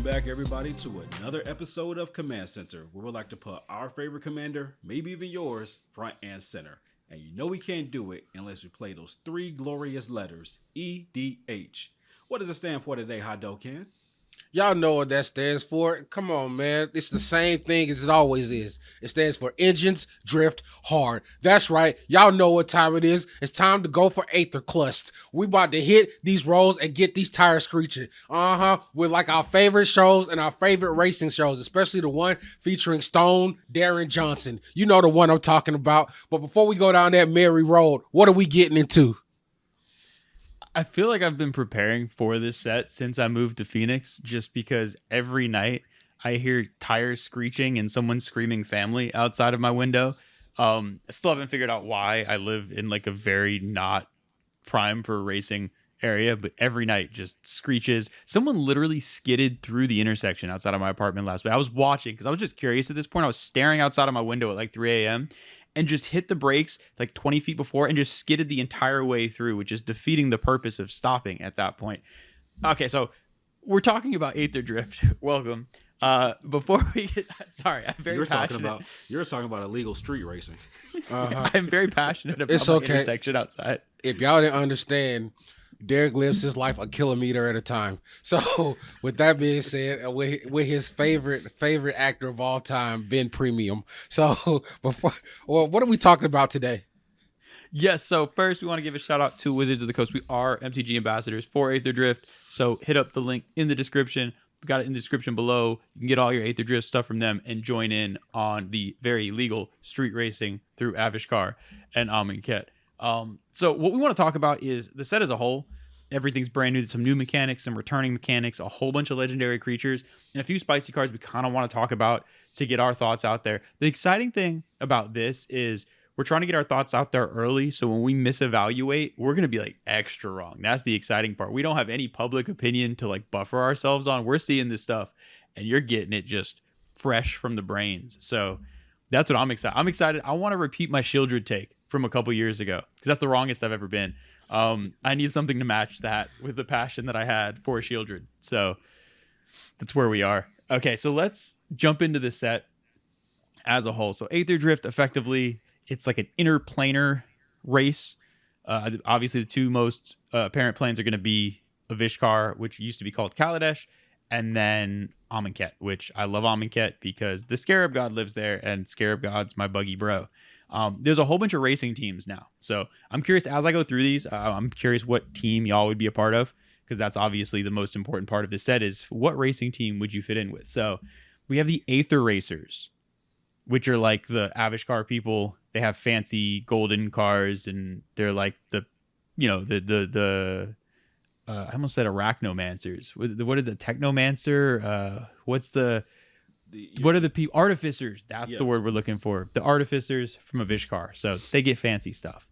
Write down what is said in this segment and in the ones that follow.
Welcome back, everybody, to another episode of Command Center, where we like to put our favorite commander, maybe even yours, front and center. And you know we can't do it unless we play those three glorious letters, EDH. What does it stand for today, Hadoken? Y'all know what that stands for. Come on, man. It's the same thing as it always is. It stands for engines, drift, hard. That's right. Y'all know what time it is. It's time to go for Aetherclust. We about to hit these roads and get these tires screeching. With like our favorite shows and our favorite racing shows, especially the one featuring Stone Darren Johnson. You know the one I'm talking about. But before we go down that merry road, what are we getting into? I feel like I've been preparing for this set since I moved to Phoenix, just because every night I hear tires screeching and someone screaming family outside of my window. I still haven't figured out why. I live in like a very not prime for racing area, but every night just screeches. Someone literally skidded through the intersection outside of my apartment last week. I was watching because I was just curious at this point. I was staring outside of my window at like 3 a.m. and just hit the brakes like 20 feet before and just skidded the entire way through, which is defeating the purpose of stopping at that point. Okay, so we're talking about Aetherdrift. Welcome. Before we get... Sorry, I'm very passionate. You were talking about illegal street racing. I'm very passionate about It's my okay. intersection outside. If y'all didn't understand, Derek lives his life a kilometer at a time. So, with that being said, with his favorite actor of all time, Ben Premium. So, what are we talking about today? Yes, so first we want to give a shout out to Wizards of the Coast. We are MTG ambassadors for Aetherdrift, so hit up the link in the description. We got it in the description below. You can get all your Aetherdrift stuff from them and join in on the very legal street racing through Avishkar and Amonkhet. So what we want to talk about is the set as a whole. Everything's brand new. There's some new mechanics, some returning mechanics, a whole bunch of legendary creatures, and a few spicy cards we kind of want to talk about to get our thoughts out there. The exciting thing about this is we're trying to get our thoughts out there early, so when we misevaluate, we're going to be like extra wrong. That's the exciting part. We don't have any public opinion to like buffer ourselves on. We're seeing this stuff, and you're getting it just fresh from the brains. So that's what I'm excited. I'm excited. I want to repeat my Shieldred take from a couple years ago, because that's the wrongest I've ever been. I need something to match that with the passion that I had for Shieldred. So that's where we are. Okay, so let's jump into the set as a whole. So Aetherdrift, effectively, it's like an interplanar race. Obviously, the two most apparent planes are going to be Avishkar, which used to be called Kaladesh, and then Amonkhet, which I love Amonkhet because the Scarab God lives there, and Scarab God's my buggy bro. There's a whole bunch of racing teams now. So I'm curious, as I go through these, I'm curious what team y'all would be a part of, because that's obviously the most important part of this set is what racing team would you fit in with? So we have the Aether Racers, which are like the Avishkar people. They have fancy golden cars, and they're like the I almost said Arachnomancers. What is it? Technomancer? What are the people? Artificers. That's the word we're looking for. The Artificers from Avishkar. So they get fancy stuff.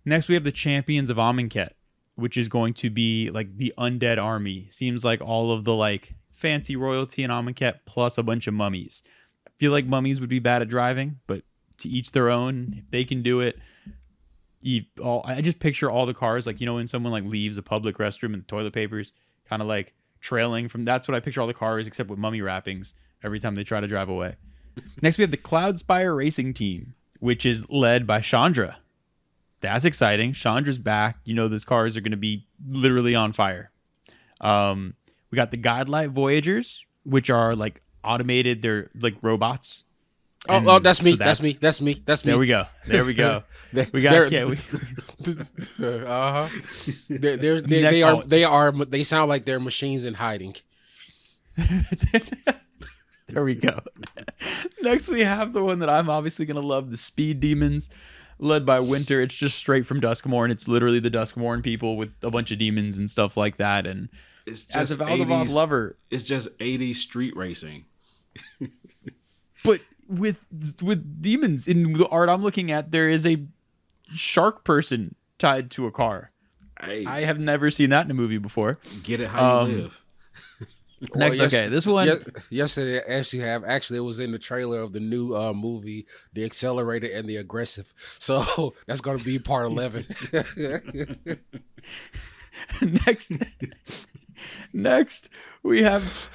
Next, we have the Champions of Amonkhet, which is going to be like the undead army. Seems like all of the like fancy royalty in Amonkhet plus a bunch of mummies. I feel like mummies would be bad at driving, but to each their own. If they can do it, I just picture all the cars, like, you know, when someone like leaves a public restroom and the toilet paper's kind of like trailing from, that's what I picture all the cars except with mummy wrappings every time they try to drive away. Next, we have the Cloudspire Racing Team, which is led by Chandra. That's exciting. Chandra's back. You know, those cars are going to be literally on fire. We got the Godlight Voyagers, which are like automated. They're like robots. Oh, that's me. So that's me. There we go. We got. They sound like they're machines in hiding. There we go. Next, we have the one that I'm obviously going to love, the Speed Demons, led by Winter. It's just straight from Duskmourn. It's literally the Duskmourn people with a bunch of demons and stuff like that. And It's just as a Valdemar lover, it's just 80s street racing. but with demons in the art I'm looking at, there is a shark person tied to a car. I have never seen that in a movie before. Get it how you live. Next, well, okay, this one. Yes, it actually have. Actually, it was in the trailer of the new movie, The Accelerated and the Aggressive. So that's going to be part 11. Next, we have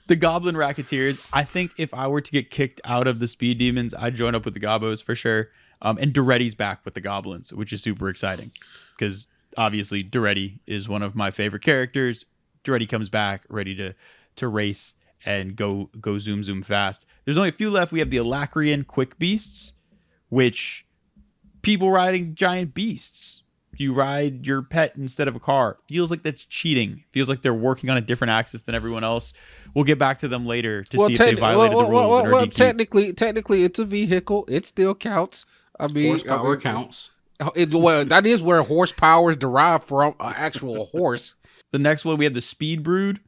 the Goblin Racketeers. I think if I were to get kicked out of the Speed Demons, I'd join up with the Gobos for sure. And Duretti's back with the Goblins, which is super exciting because obviously Duretti is one of my favorite characters. Duretti comes back ready to race and go zoom fast. There's only a few left. We have the Alacrian Quick Beasts, which people riding giant beasts. You ride your pet instead of a car. Feels like that's cheating. Feels like they're working on a different axis than everyone else. We'll get back to them later to see if they violated the rules. Well, technically, it's a vehicle. It still counts. I mean, horsepower counts. That is where horsepower is derived from an actual horse. The next one, we have the Speed Brood,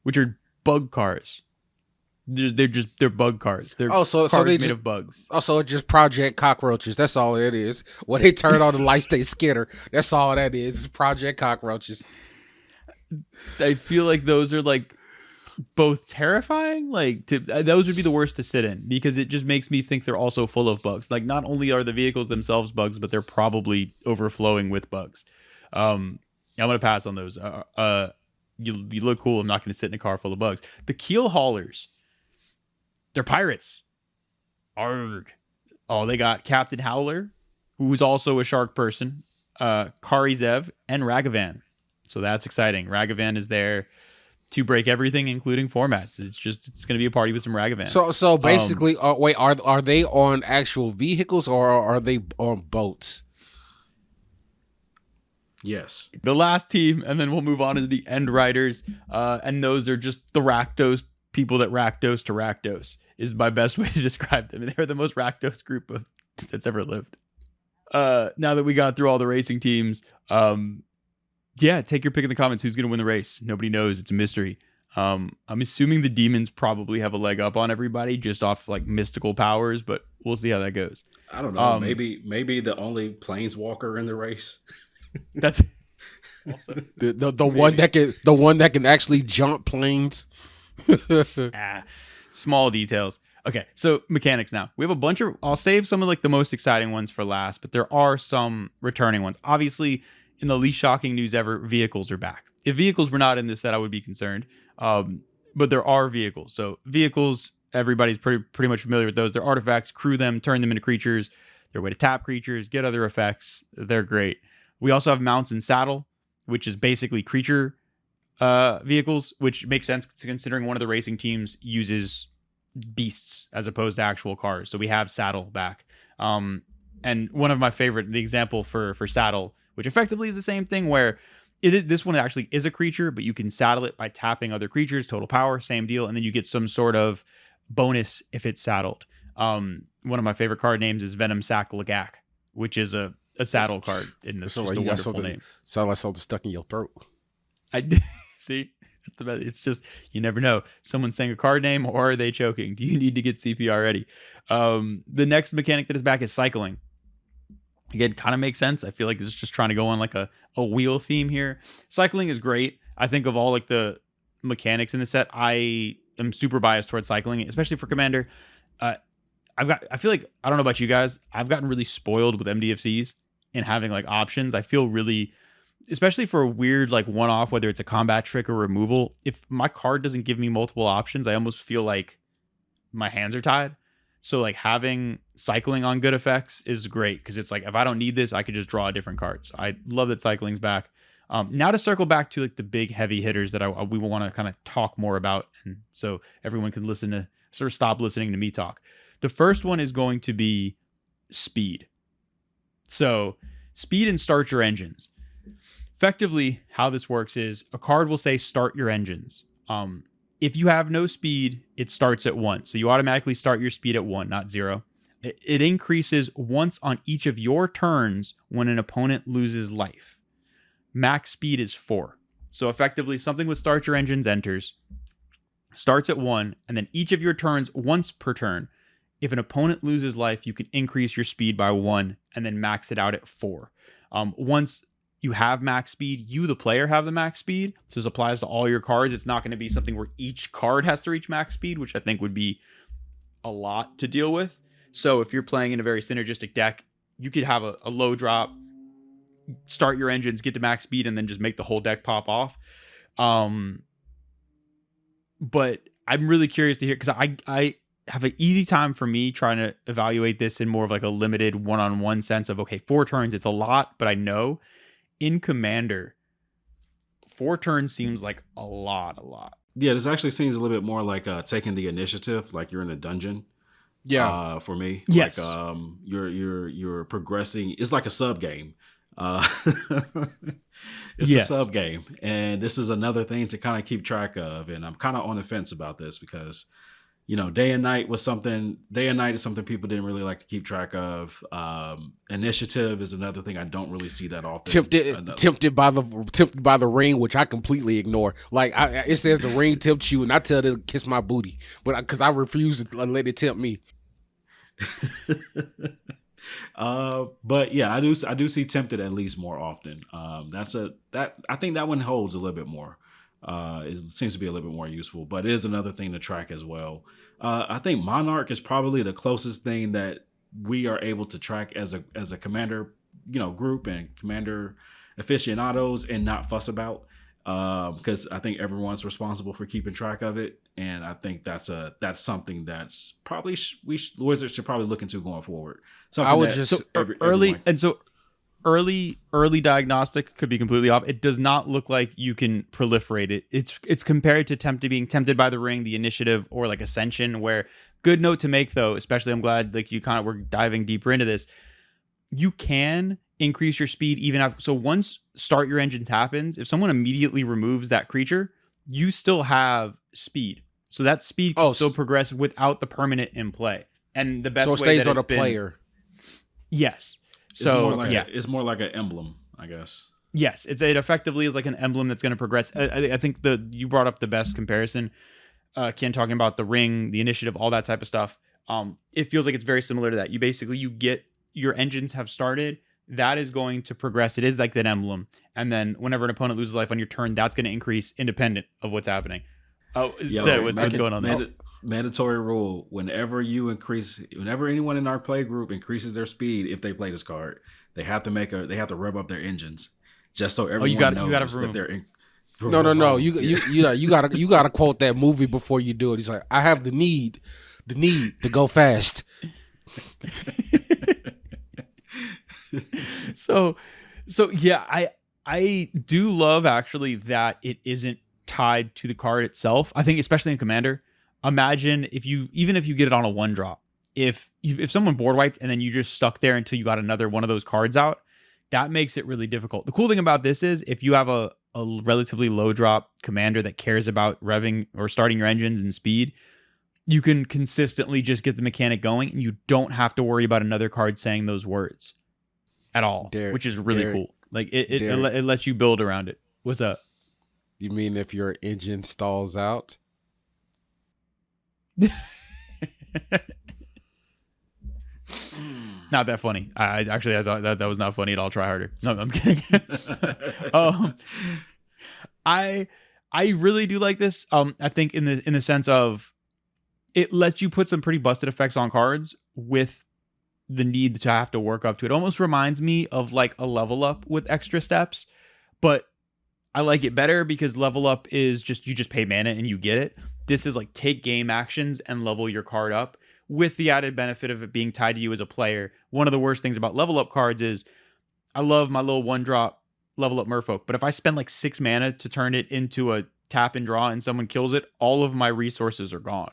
which are bug cars. They're bug cars. They're cars made of bugs. Also, it's just Project Cockroaches. That's all it is. When they turn on the lights, they skitter. That's all that is. It's Project Cockroaches. I feel like those are like both terrifying. Those would be the worst to sit in because it just makes me think they're also full of bugs. Like not only are the vehicles themselves bugs, but they're probably overflowing with bugs. I'm gonna pass on those. You look cool. I'm not gonna sit in a car full of bugs. The Keel Haulers. They're pirates. Arg. Oh, they got Captain Howler, who's also a shark person, Kari Zev, and Ragavan. So that's exciting. Ragavan is there to break everything, including formats. It's going to be a party with some Ragavan. So basically, wait, are they on actual vehicles or are they on boats? Yes. The last team, and then we'll move on to the End Riders, and those are just the Rakdos people that Rakdos to Rakdos is my best way to describe them. They're the most Rakdos group that's ever lived. Now that we got through all the racing teams, take your pick in the comments. Who's going to win the race? Nobody knows. It's a mystery. I'm assuming the demons probably have a leg up on everybody just off like mystical powers, but we'll see how that goes. I don't know. Maybe the only planeswalker in the race. That's also the one that can actually jump planes. Small details. Okay, so mechanics now. We have a bunch of, I'll save some of like the most exciting ones for last, but there are some returning ones. Obviously, in the least shocking news ever, vehicles are back. If vehicles were not in this set, I would be concerned. But there are vehicles. So vehicles, everybody's pretty much familiar with those. They're artifacts, crew them, turn them into creatures. They're a way to tap creatures, get other effects. They're great. We also have mounts and saddle, which is basically creature vehicles, which makes sense considering one of the racing teams uses beasts as opposed to actual cars. So we have saddle back. And one of my favorite, the example for saddle, which effectively is the same thing where this one actually is a creature, but you can saddle it by tapping other creatures, total power, same deal. And then you get some sort of bonus if it's saddled. One of my favorite card names is Venom Sack Lagak, which is a saddle card in this. Just a wonderful name. Sound like something stuck in your throat. I see. It's just, you never know. Someone's saying a card name or are they choking? Do you need to get CPR ready? The next mechanic that is back is cycling. Again, kind of makes sense. I feel like it's just trying to go on like a wheel theme here. Cycling is great. I think of all like the mechanics in the set, I am super biased towards cycling, especially for Commander. I feel like, I don't know about you guys, I've gotten really spoiled with MDFCs and having like options. I feel really, especially for a weird like one-off, whether it's a combat trick or removal, if my card doesn't give me multiple options, I almost feel like my hands are tied. So like having cycling on good effects is great because it's like if I don't need this, I could just draw a different card. So I love that cycling's back. Now to circle back to like the big heavy hitters that we want to kind of talk more about, and so everyone can listen to sort of stop listening to me talk. The first one is going to be speed. So speed and start your engines. Effectively, how this works is a card will say start your engines. If you have no speed, it starts at 1. So you automatically start your speed at 1, not 0. It increases once on each of your turns when an opponent loses life. Max speed is 4. So effectively, something with start your engines enters, starts at 1, and then each of your turns, once per turn, if an opponent loses life, you can increase your speed by 1 and then max it out at 4. Once you have max speed, you, the player, have the max speed. So this applies to all your cards. It's not going to be something where each card has to reach max speed, which I think would be a lot to deal with. So if you're playing in a very synergistic deck, you could have a low drop, start your engines, get to max speed, and then just make the whole deck pop off. But I'm really curious to hear, because I have an easy time for me trying to evaluate this in more of like a limited one-on-one sense of, okay, 4 turns, it's a lot, but I know in Commander, 4 turns seems like a lot. Yeah, this actually seems a little bit more like taking the initiative, like you're in a dungeon. Yeah. For me, Yes. like you're progressing. It's like a sub game. It's a Yes. sub game, and this is another thing to kind of keep track of. And I'm kind of on the fence about this because, day and night is something people didn't really like to keep track of. Initiative is another thing I don't really see that often. Tempted by the ring, which I completely ignore. Like it says the ring tempts you, and I tell it to kiss my booty, but because I refuse to let it tempt me. But yeah, I do see tempted at least more often. I think that one holds a little bit more. It seems to be a little bit more useful, but it is another thing to track as well. I think Monarch is probably the closest thing that we are able to track as a commander, group and commander aficionados and not fuss about. Because I think everyone's responsible for keeping track of it, and I think that's something that's probably Wizards should probably look into going forward. Something I would that just early diagnostic could be completely off. It does not look like you can proliferate it. It's compared to being tempted by the ring, the initiative, or like Ascension. Where, good note to make though, especially I'm glad like you kind of were diving deeper into this. You can increase your speed even after. So once start your engines happens, if someone immediately removes that creature, you still have speed. So that speed can still progress without the permanent in play. And the best way it stays that on it's a been, player. Yes. It's So it's more like an emblem, I guess. Yes, it effectively is like an emblem that's going to progress. I think you brought up the best comparison, Ken, talking about the ring, the initiative, all that type of stuff. It feels like it's very similar to that. You get your engines have started. That is going to progress. It is like that emblem. And then whenever an opponent loses life on your turn, that's going to increase independent of what's happening. What's going on there? Mandatory rule: whenever anyone in our play group increases their speed, if they play this card, they have to rev up their engines, just so everyone knows that they're in. No. You gotta quote that movie before you do it. He's like, I have the need to go fast. So yeah, I do love actually that it isn't tied to the card itself. I think especially in Commander, imagine if you get it on a 1-drop, if someone board wiped and then you just stuck there until you got another one of those cards out, that makes it really difficult. The cool thing about this is if you have a relatively low drop commander that cares about revving or starting your engines and speed, you can consistently just get the mechanic going and you don't have to worry about another card saying those words at all, which is really cool. Like it lets you build around it. What's up? You mean if your engine stalls out? Not that funny. I thought that was not funny at all. Try harder. No, I'm kidding. I really do like this. I think in the sense of it lets you put some pretty busted effects on cards with the need to have to work up to it. Almost reminds me of like a level up with extra steps, but I like it better because level up is you just pay mana and you get it. This is like take game actions and level your card up with the added benefit of it being tied to you as a player. One of the worst things about level up cards is I love my little 1-drop level up Merfolk, but if I spend like 6 mana to turn it into a tap and draw and someone kills it, all of my resources are gone.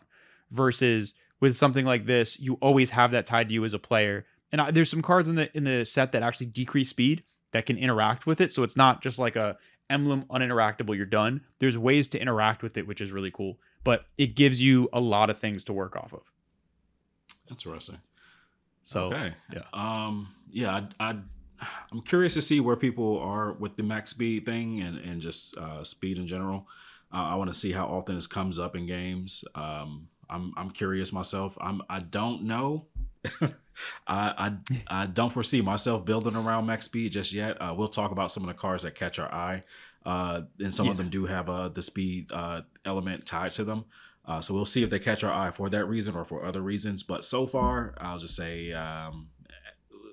Versus with something like this, you always have that tied to you as a player. And there's some cards in the set that actually decrease speed that can interact with it. So it's not just like a emblem uninteractable, you're done. There's ways to interact with it, which is really cool. But it gives you a lot of things to work off of. Interesting. So okay. Yeah. I'm curious to see where people are with the max speed thing and just speed in general. I want to see how often this comes up in games. I'm curious myself. I don't know. I don't foresee myself building around max speed just yet. We'll talk about some of the cards that catch our eye, and some of them do have the speed element tied to them. So we'll see if they catch our eye for that reason or for other reasons. But so far, I'll just say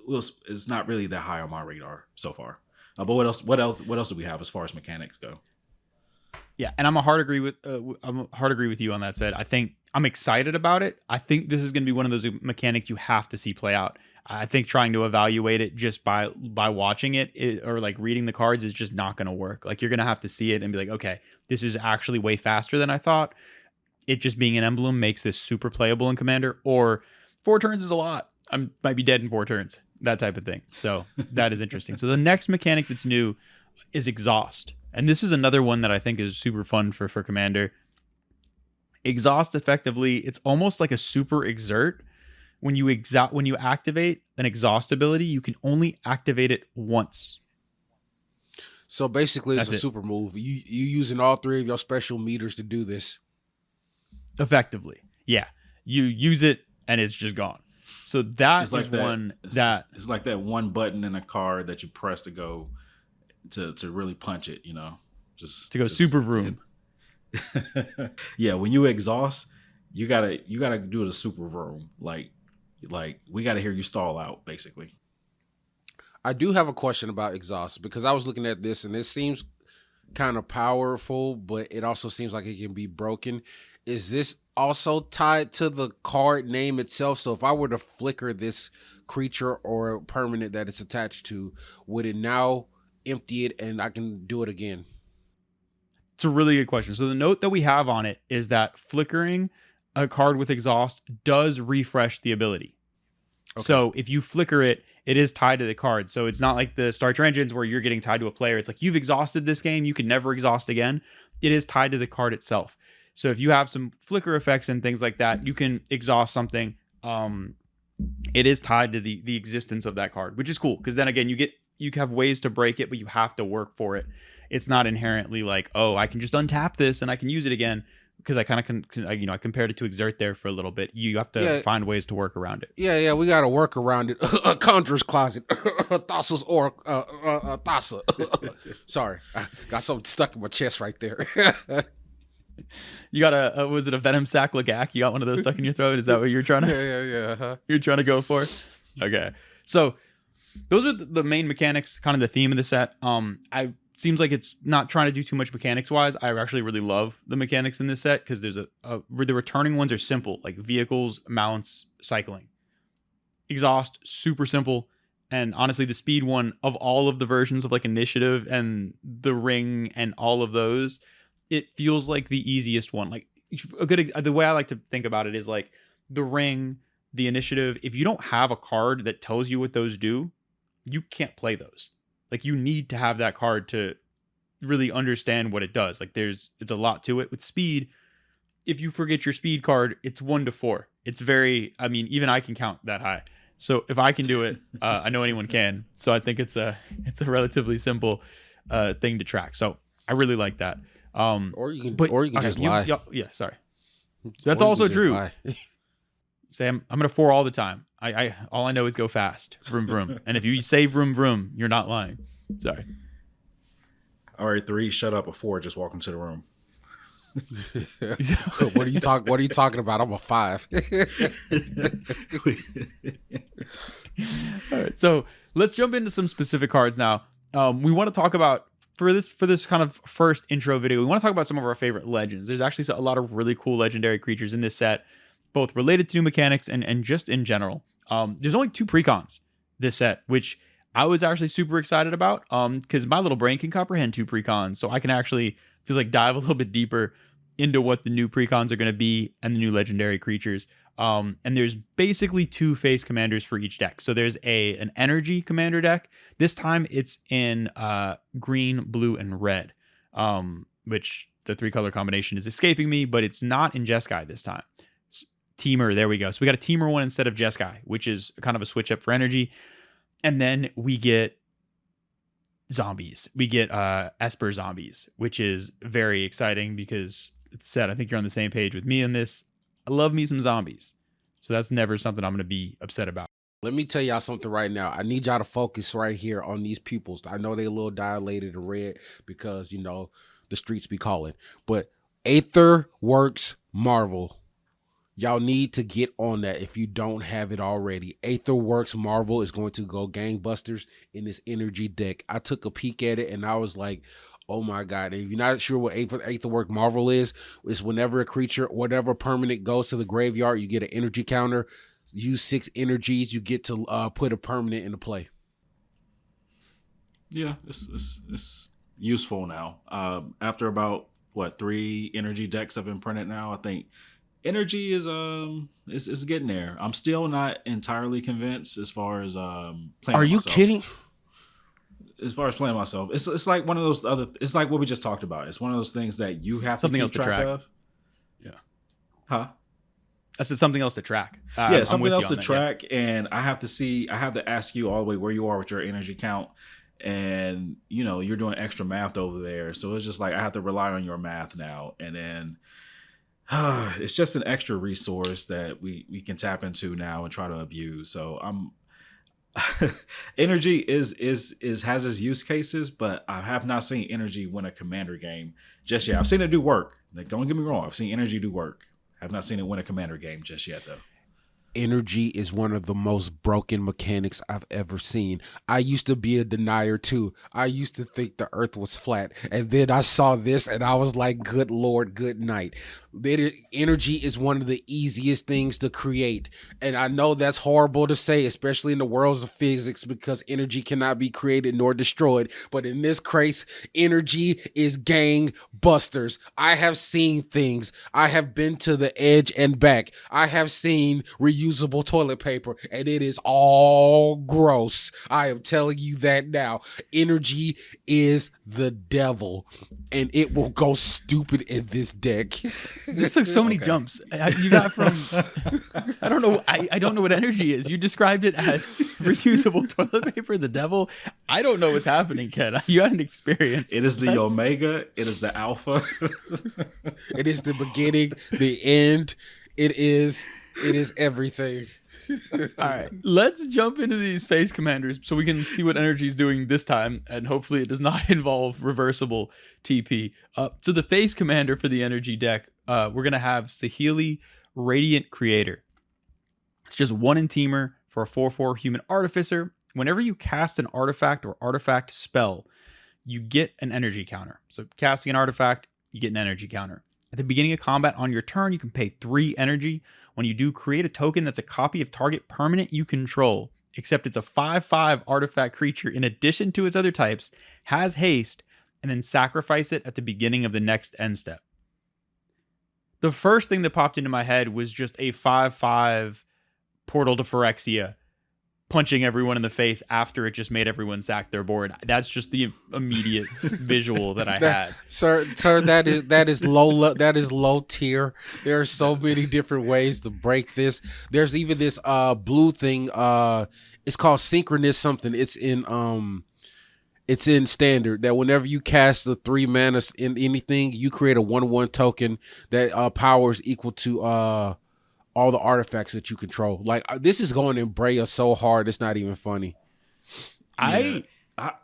it's not really that high on my radar so far. But what else do we have as far as mechanics go? Yeah, and I'm a hard agree with you on that said. I think I'm excited about it. I think this is going to be one of those mechanics you have to see play out. I think trying to evaluate it just by watching it or like reading the cards is just not going to work. Like you're going to have to see it and be like, okay, this is actually way faster than I thought. It just being an emblem makes this super playable in Commander, or 4 turns is a lot. I might be dead in 4 turns, that type of thing. So that is interesting. So the next mechanic that's new is Exhaust. And this is another one that I think is super fun for Commander. Exhaust, effectively, it's almost like a super exert. When you activate an exhaust ability, you can only activate it once. So basically, it's That's a super move. You using all 3 of your special meters to do this. Effectively, yeah. You use it and it's just gone. So that is one that it's like that one button in a card that you press to go to really punch it. Just to go super vroom. Yeah, when you exhaust, you gotta do the super vroom. Like we gotta hear you stall out, basically. I do have a question about exhaust because I was looking at this and it seems kind of powerful, but it also seems like it can be broken. Is this also tied to the card name itself? So if I were to flicker this creature or permanent that it's attached to, would it now empty it and I can do it again? It's a really good question. So the note that we have on it is that flickering a card with exhaust does refresh the ability. Okay. So if you flicker it, it is tied to the card. So it's not like the Starter Engines where you're getting tied to a player. It's like you've exhausted this game, you can never exhaust again. It is tied to the card itself. So if you have some flicker effects and things like that, you can exhaust something. It is tied to the existence of that card, which is cool because then again, you have ways to break it, but you have to work for it. It's not inherently like, oh, I can just untap this and I can use it again. Because I kind of I compared it to Exert there for a little bit. You have to find ways to work around it. Yeah, we got to work around it. Conjurer's Closet, Thassa's or Thassa. Sorry, I got something stuck in my chest right there. You got was it a Venom Sac Lagak? You got one of those stuck in your throat? Is that what you're trying to? Yeah. Uh-huh. You're trying to go for? Okay, so those are the main mechanics, kind of the theme of the set. Seems like it's not trying to do too much mechanics wise. I actually really love the mechanics in this set because there's the returning ones are simple, like vehicles, mounts, cycling. Exhaust, super simple. And honestly, the speed one of all of the versions of like Initiative and the Ring and all of those, it feels like the easiest one. Like the way I like to think about it is like the Ring, the Initiative. If you don't have a card that tells you what those do, you can't play those. Like you need to have that card to really understand what it does. Like it's a lot to it. With speed, if you forget your speed card, it's 1 to 4. It's even I can count that high. So if I can do it, I know anyone can. So I think it's a relatively simple thing to track. So I really like that. Or you can just lie. Yeah, sorry. That's also true. Say I'm gonna 4 all the time. I all I know is go fast. Vroom vroom. And if you say vroom vroom, you're not lying. Sorry. All right, 3, shut up. A 4, just walk into the room. What are you talking about? I'm a 5. All right, so let's jump into some specific cards now. We want to talk about for this kind of first intro video. We want to talk about some of our favorite legends. There's actually a lot of really cool legendary creatures in this set, both related to new mechanics and just in general. There's only 2 precons this set, which I was actually super excited about because my little brain can comprehend 2 precons. So I can actually feel like dive a little bit deeper into what the new precons are going to be and the new legendary creatures. And there's basically 2 face commanders for each deck. So there's an energy commander deck. This time it's in green, blue, and red, which the 3-color combination is escaping me, but it's not in Jeskai this time. Teamer, there we go. So we got a Teamer one instead of Jeskai, which is kind of a switch up for energy. And then we get zombies. We get Esper zombies, which is very exciting because it's said, I think you're on the same page with me on this. I love me some zombies. So that's never something I'm going to be upset about. Let me tell y'all something right now. I need y'all to focus right here on these pupils. I know they're a little dilated and red because, the streets be calling. But Aether works Marvel. Y'all need to get on that if you don't have it already. Aetherworks Marvel is going to go gangbusters in this energy deck. I took a peek at it and I was like, oh my God. And if you're not sure what Aetherwork Marvel is, it's whenever a creature, whatever permanent goes to the graveyard, you get an energy counter. Use 6 energies, you get to put a permanent into play. Yeah, it's useful now. After about 3 energy decks have been printed now, I think energy is getting there. I'm still not entirely convinced as far as playing. Are you myself. kidding? As far as playing myself, it's like one of those other. It's like what we just talked about. It's one of those things that you have something to else keep to track of. Yeah. Huh? I said something else to track. Yeah, something else to track, and I have to ask you all the way where you are with your energy count, and you're doing extra math over there, so it's just like I have to rely on your math now, and then it's just an extra resource that we can tap into now and try to abuse. So energy is has its use cases, but I have not seen energy win a commander game just yet. I've seen it do work. Like, don't get me wrong, I've seen energy do work. I've not seen it win a commander game just yet, though. Energy is one of the most broken mechanics I've ever seen. I used to be a denier too. I used to think the earth was flat. And then I saw this and I was like, good Lord, good night. Energy is one of the easiest things to create. And I know that's horrible to say, especially in the worlds of physics, because energy cannot be created nor destroyed. But in this case, energy is gang busters. I have seen things. I have been to the edge and back. I have seen reusable toilet paper, and it is all gross. I am telling you that now. Energy is the devil, and it will go stupid in this deck. This took so many jumps. You got from I don't know. I don't know what energy is. You described it as reusable toilet paper, the devil. I don't know what's happening, Ken. You had an experience. It is the Omega. It is the Alpha. It is the beginning, the end. It is everything. All right, let's jump into these face commanders so we can see what energy is doing this time, and hopefully it does not involve reversible TP. So the face commander for the energy deck, we're gonna have Saheeli, Radiant Creator. It's just 1 in Teamer for a 4/4 human artificer. Whenever you cast an artifact or artifact spell, you get an energy counter. So casting an artifact, you get an energy counter. At the beginning of combat on your turn, you can pay 3 energy. When you do, create a token that's a copy of target permanent you control, except it's a 5/5 artifact creature in addition to its other types, has haste, and then sacrifice it at the beginning of the next end step. The first thing that popped into my head was just a 5/5 Portal to Phyrexia punching everyone in the face after it just made everyone sack their board. That's just the immediate visual that I had. Sir, that is low tier. There are so many different ways to break this. There's even this blue thing. It's called synchronous something. It's in standard that whenever you cast the 3 mana in anything, you create a 1/1 token that power is equal to all the artifacts that you control. Like, this is going in Brea so hard, it's not even funny. Yeah,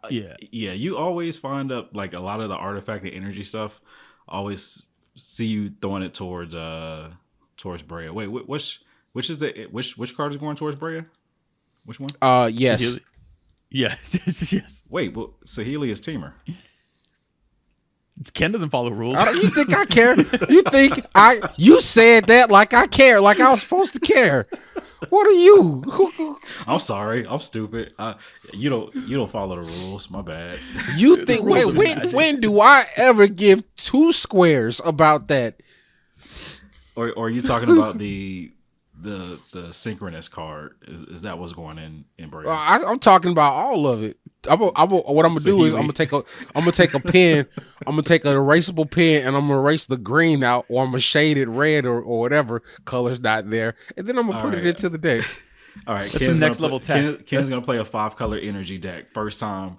you always find up like a lot of the artifact and energy stuff. Always see you throwing it towards Brea. Wait, which card is going towards Brea? Which one? Yes. Saheeli. Yeah, yes. Wait, well, Saheeli is Teamer. Ken doesn't follow rules. You think I care? You said that like I care, like I was supposed to care. What are you? I'm sorry, I'm stupid. You don't follow the rules. My bad. You think? Wait, when do I ever give 2 squares about that? Or are you talking about the synchronous card? Is that what's going in Brea? I'm talking about all of it. What I'm gonna do is I'm gonna take a pen, I'm gonna take an erasable pen, and I'm gonna erase the green out, or I'm gonna shade it red or whatever color's not there, and then I'm gonna put it into the deck. All right, that's some next level tech. Ken's gonna play a 5-color energy deck. First time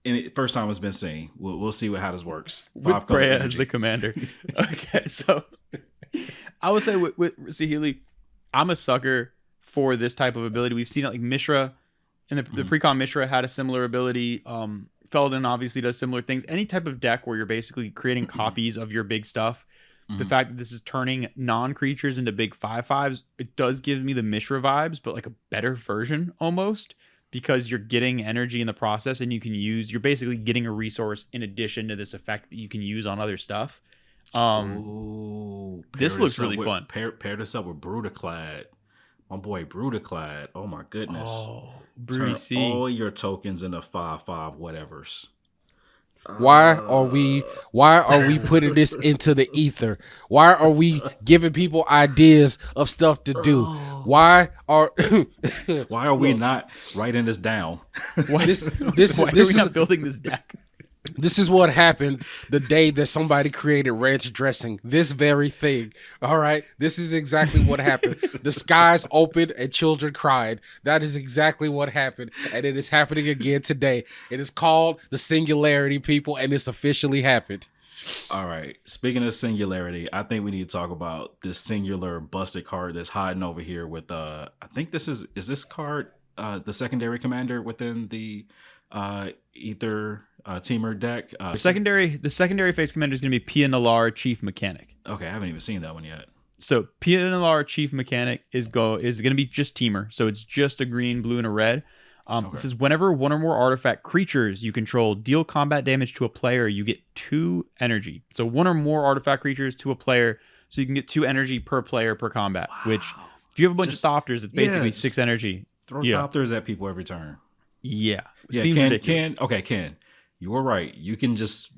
it's been seen. We'll see how this works. With Brea as the commander. Okay, so I would say with Saheeli, I'm a sucker for this type of ability. We've seen it like Mishra. And the Precon Mishra had a similar ability. Feldon obviously does similar things. Any type of deck where you're basically creating copies of your big stuff, The fact that this is turning non-creatures into big 5/5s, it does give me the Mishra vibes, but like a better version almost, because you're getting energy in the process and you're basically getting a resource in addition to this effect that you can use on other stuff. Ooh, This looks really fun. Pair this up with Brutaclad. My boy Brutaclad. Oh my goodness. Oh, Turn Broody C. all your tokens into 5/5 whatevers. Why are we putting this into the ether? Why are we giving people ideas of stuff to do? Why are we not writing this down? Why this are we is not building this deck? this is what happened the day that somebody created ranch dressing. This very thing. All right. This is exactly what happened. The skies opened and children cried. That is exactly what happened. And it is happening again today. It is called the singularity, people, and it's officially happened. All right. Speaking of singularity, I think we need to talk about this singular busted card that's hiding over here with I think is this card the secondary commander within the Ether teamer deck. The secondary phase commander is going to be Pia Nalar, Chief Mechanic. Okay, I haven't even seen that one yet. So Pia Nalar, Chief Mechanic is going to be just teamer. So it's just a green, blue, and a red. It says whenever one or more artifact creatures you control deal combat damage to a player, you get 2 energy. So one or more artifact creatures to a player, so you can get 2 energy per player per combat. Wow. Which, if you have a bunch of Thopters, it's basically 6 energy. Throw Thopters at people every turn. Yeah. Seems ridiculous. Ken, you were right. You can just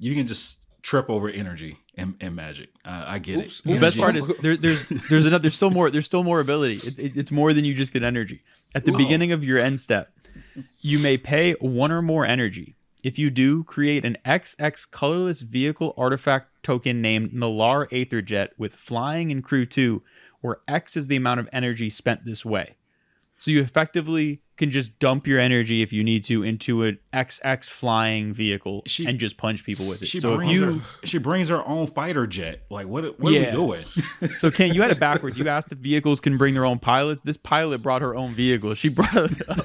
trip over energy in Magic. I get it. The best part is there's still more ability. It's more than you just get energy. At the beginning of your end step, you may pay 1 or more energy. If you do, create an XX colorless vehicle artifact token named Nalar Aetherjet with flying and crew 2, where X is the amount of energy spent this way. So you effectively can just dump your energy if you need to into an XX flying vehicle and just punch people with it. She brings her own fighter jet. Like what are we doing? So Ken, you had it backwards. You asked if vehicles can bring their own pilots. This pilot brought her own vehicle. She brought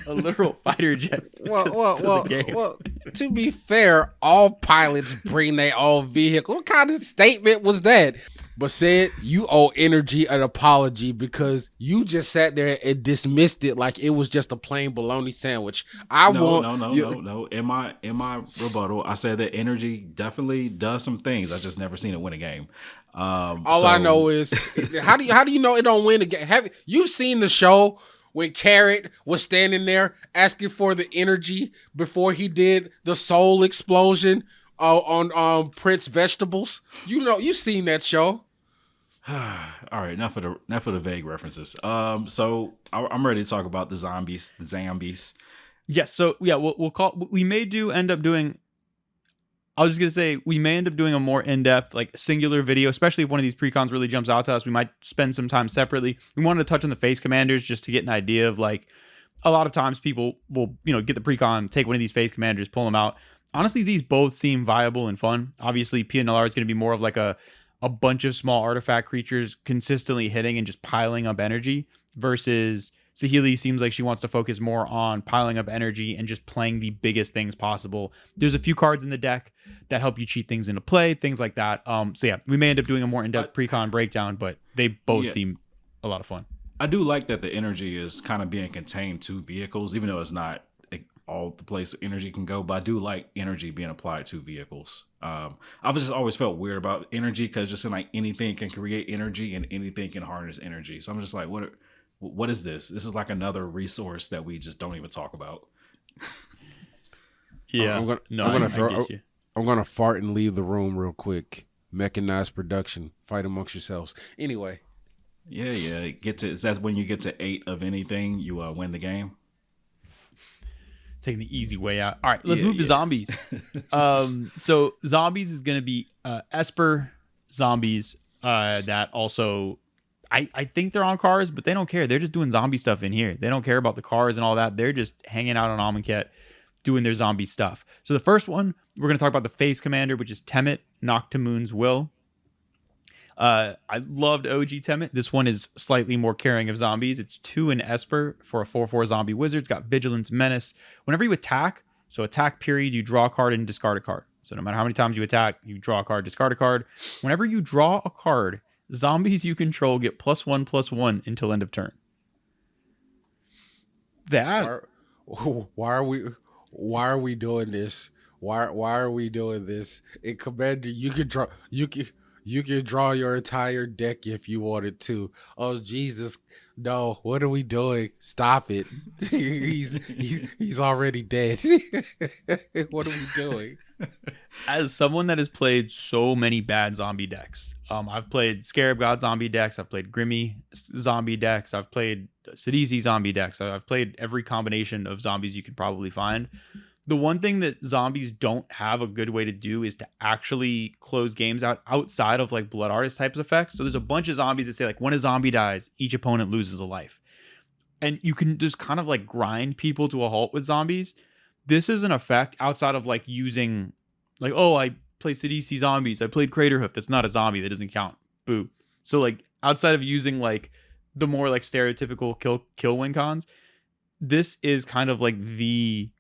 a literal fighter jet. To the game. Well, to be fair, all pilots bring their own vehicle. What kind of statement was that? But said you owe energy an apology because you just sat there and dismissed it like it was just a plain bologna sandwich. No. In my rebuttal, I said that energy definitely does some things. I just never seen it win a game. I know is how do you know it don't win a game? Have you seen the show when Carrot was standing there asking for the energy before he did the soul explosion on Prince Vegetables? You've seen that show. All right, enough of the vague references. So I'm ready to talk about the zombies. Yes. So yeah, we may end up doing. I was just gonna say we may end up doing a more in-depth, like singular video, especially if one of these precons really jumps out to us. We might spend some time separately. We wanted to touch on the face commanders just to get an idea of like. A lot of times people will get the precon, take one of these face commanders, pull them out. Honestly, these both seem viable and fun. Obviously, Pia Nalar is going to be more of like a bunch of small artifact creatures consistently hitting and just piling up energy versus Saheeli seems like she wants to focus more on piling up energy and just playing the biggest things possible. There's a few cards in the deck that help you cheat things into play, things like that. So yeah, we may end up doing a more in-depth precon breakdown, but they both seem a lot of fun. I do like that the energy is kind of being contained to vehicles, even though it's not all the place energy can go, but I do like energy being applied to vehicles. I've just always felt weird about energy because just in like anything can create energy and anything can harness energy. So I'm just like, what is this? This is like another resource that we just don't even talk about. Yeah, I'm gonna fart and leave the room real quick. Mechanized production. Fight amongst yourselves. Anyway. Yeah. That's when you get to 8 of anything, you win the game. Taking the easy way out. All right, let's move to zombies. So zombies is going to be Esper zombies that also, I think they're on cars, but they don't care. They're just doing zombie stuff in here. They don't care about the cars and all that. They're just hanging out on Amonkhet doing their zombie stuff. So the first one, we're going to talk about the face commander, which is Temet, Noctamoon's Will. I loved OG Temet. This one is slightly more caring of zombies. It's 2 in Esper for a 4/4 zombie wizard. It's got Vigilance, Menace. Whenever you attack, so attack period, you draw a card and discard a card. So no matter how many times you attack, you draw a card, discard a card. Whenever you draw a card, zombies you control get +1/+1 until end of turn. That Why are we doing this? Why are we doing this? In Commander, you can draw your entire deck if you wanted to. Oh Jesus, no! What are we doing? Stop it! he's already dead. What are we doing? as someone that has played so many bad zombie decks, I've played Scarab God zombie decks, I've played Grimmy zombie decks, I've played Sidisi zombie decks, I've played every combination of zombies you can probably find. The one thing that zombies don't have a good way to do is to actually close games out outside of like Blood Artist types of effects. So there's a bunch of zombies that say like when a zombie dies, each opponent loses a life. And you can just kind of like grind people to a halt with zombies. This is an effect outside of like using like, oh, I play Sidisi zombies. I played Craterhoof. That's not a zombie. That doesn't count. Boo. So like outside of using like the more like stereotypical kill win cons, this is kind of like the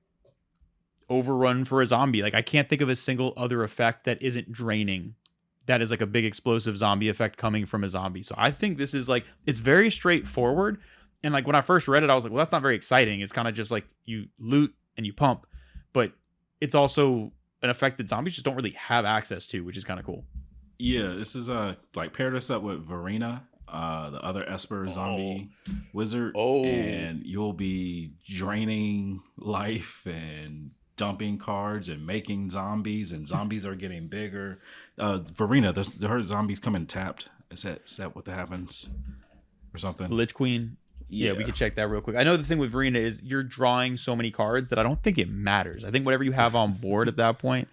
overrun for a zombie. Like I can't think of a single other effect that isn't draining. That is like a big explosive zombie effect coming from a zombie. So I think this is like, it's very straightforward. And like when I first read it, I was like, well, that's not very exciting. It's kind of just like you loot and you pump, but it's also an effect that zombies just don't really have access to, which is kind of cool. Yeah, this is like pair this up with Verena, the other Esper zombie wizard, and you'll be draining life and dumping cards and making zombies, and zombies are getting bigger. Verena, her zombies come in tapped. Is that what that happens or something? Lich Queen. Yeah, we could check that real quick. I know the thing with Verena is you're drawing so many cards that I don't think it matters. I think whatever you have on board at that point,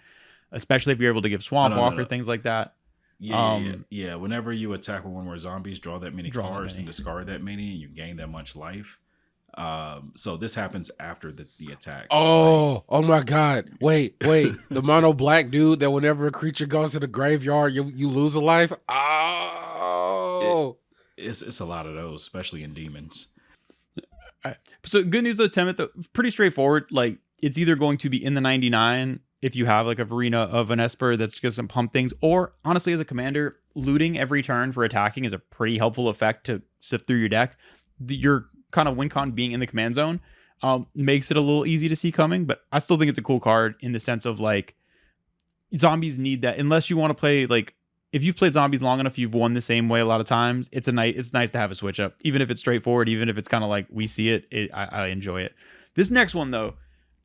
especially if you're able to give Swamp Walk or things like that. Yeah. Whenever you attack with one more zombies, draw that many cards and discard that many, and you gain that much life. So this happens after the attack. Oh my God! Wait! The mono black dude that whenever a creature goes to the graveyard, you lose a life. Oh. It's a lot of those, especially in demons. All right. So good news though, Timothy, pretty straightforward. Like it's either going to be in the 99 if you have like a Verena of an Esper that's just gonna pump things, or honestly as a commander, looting every turn for attacking is a pretty helpful effect to sift through your deck. Your kind of win con being in the command zone makes it a little easy to see coming, but I still think it's a cool card in the sense of like zombies need that unless you want to play like. If you've played zombies long enough, you've won the same way a lot of times. It's nice to have a switch up, even if it's straightforward, even if it's kind of like we see it. I enjoy it. This next one though,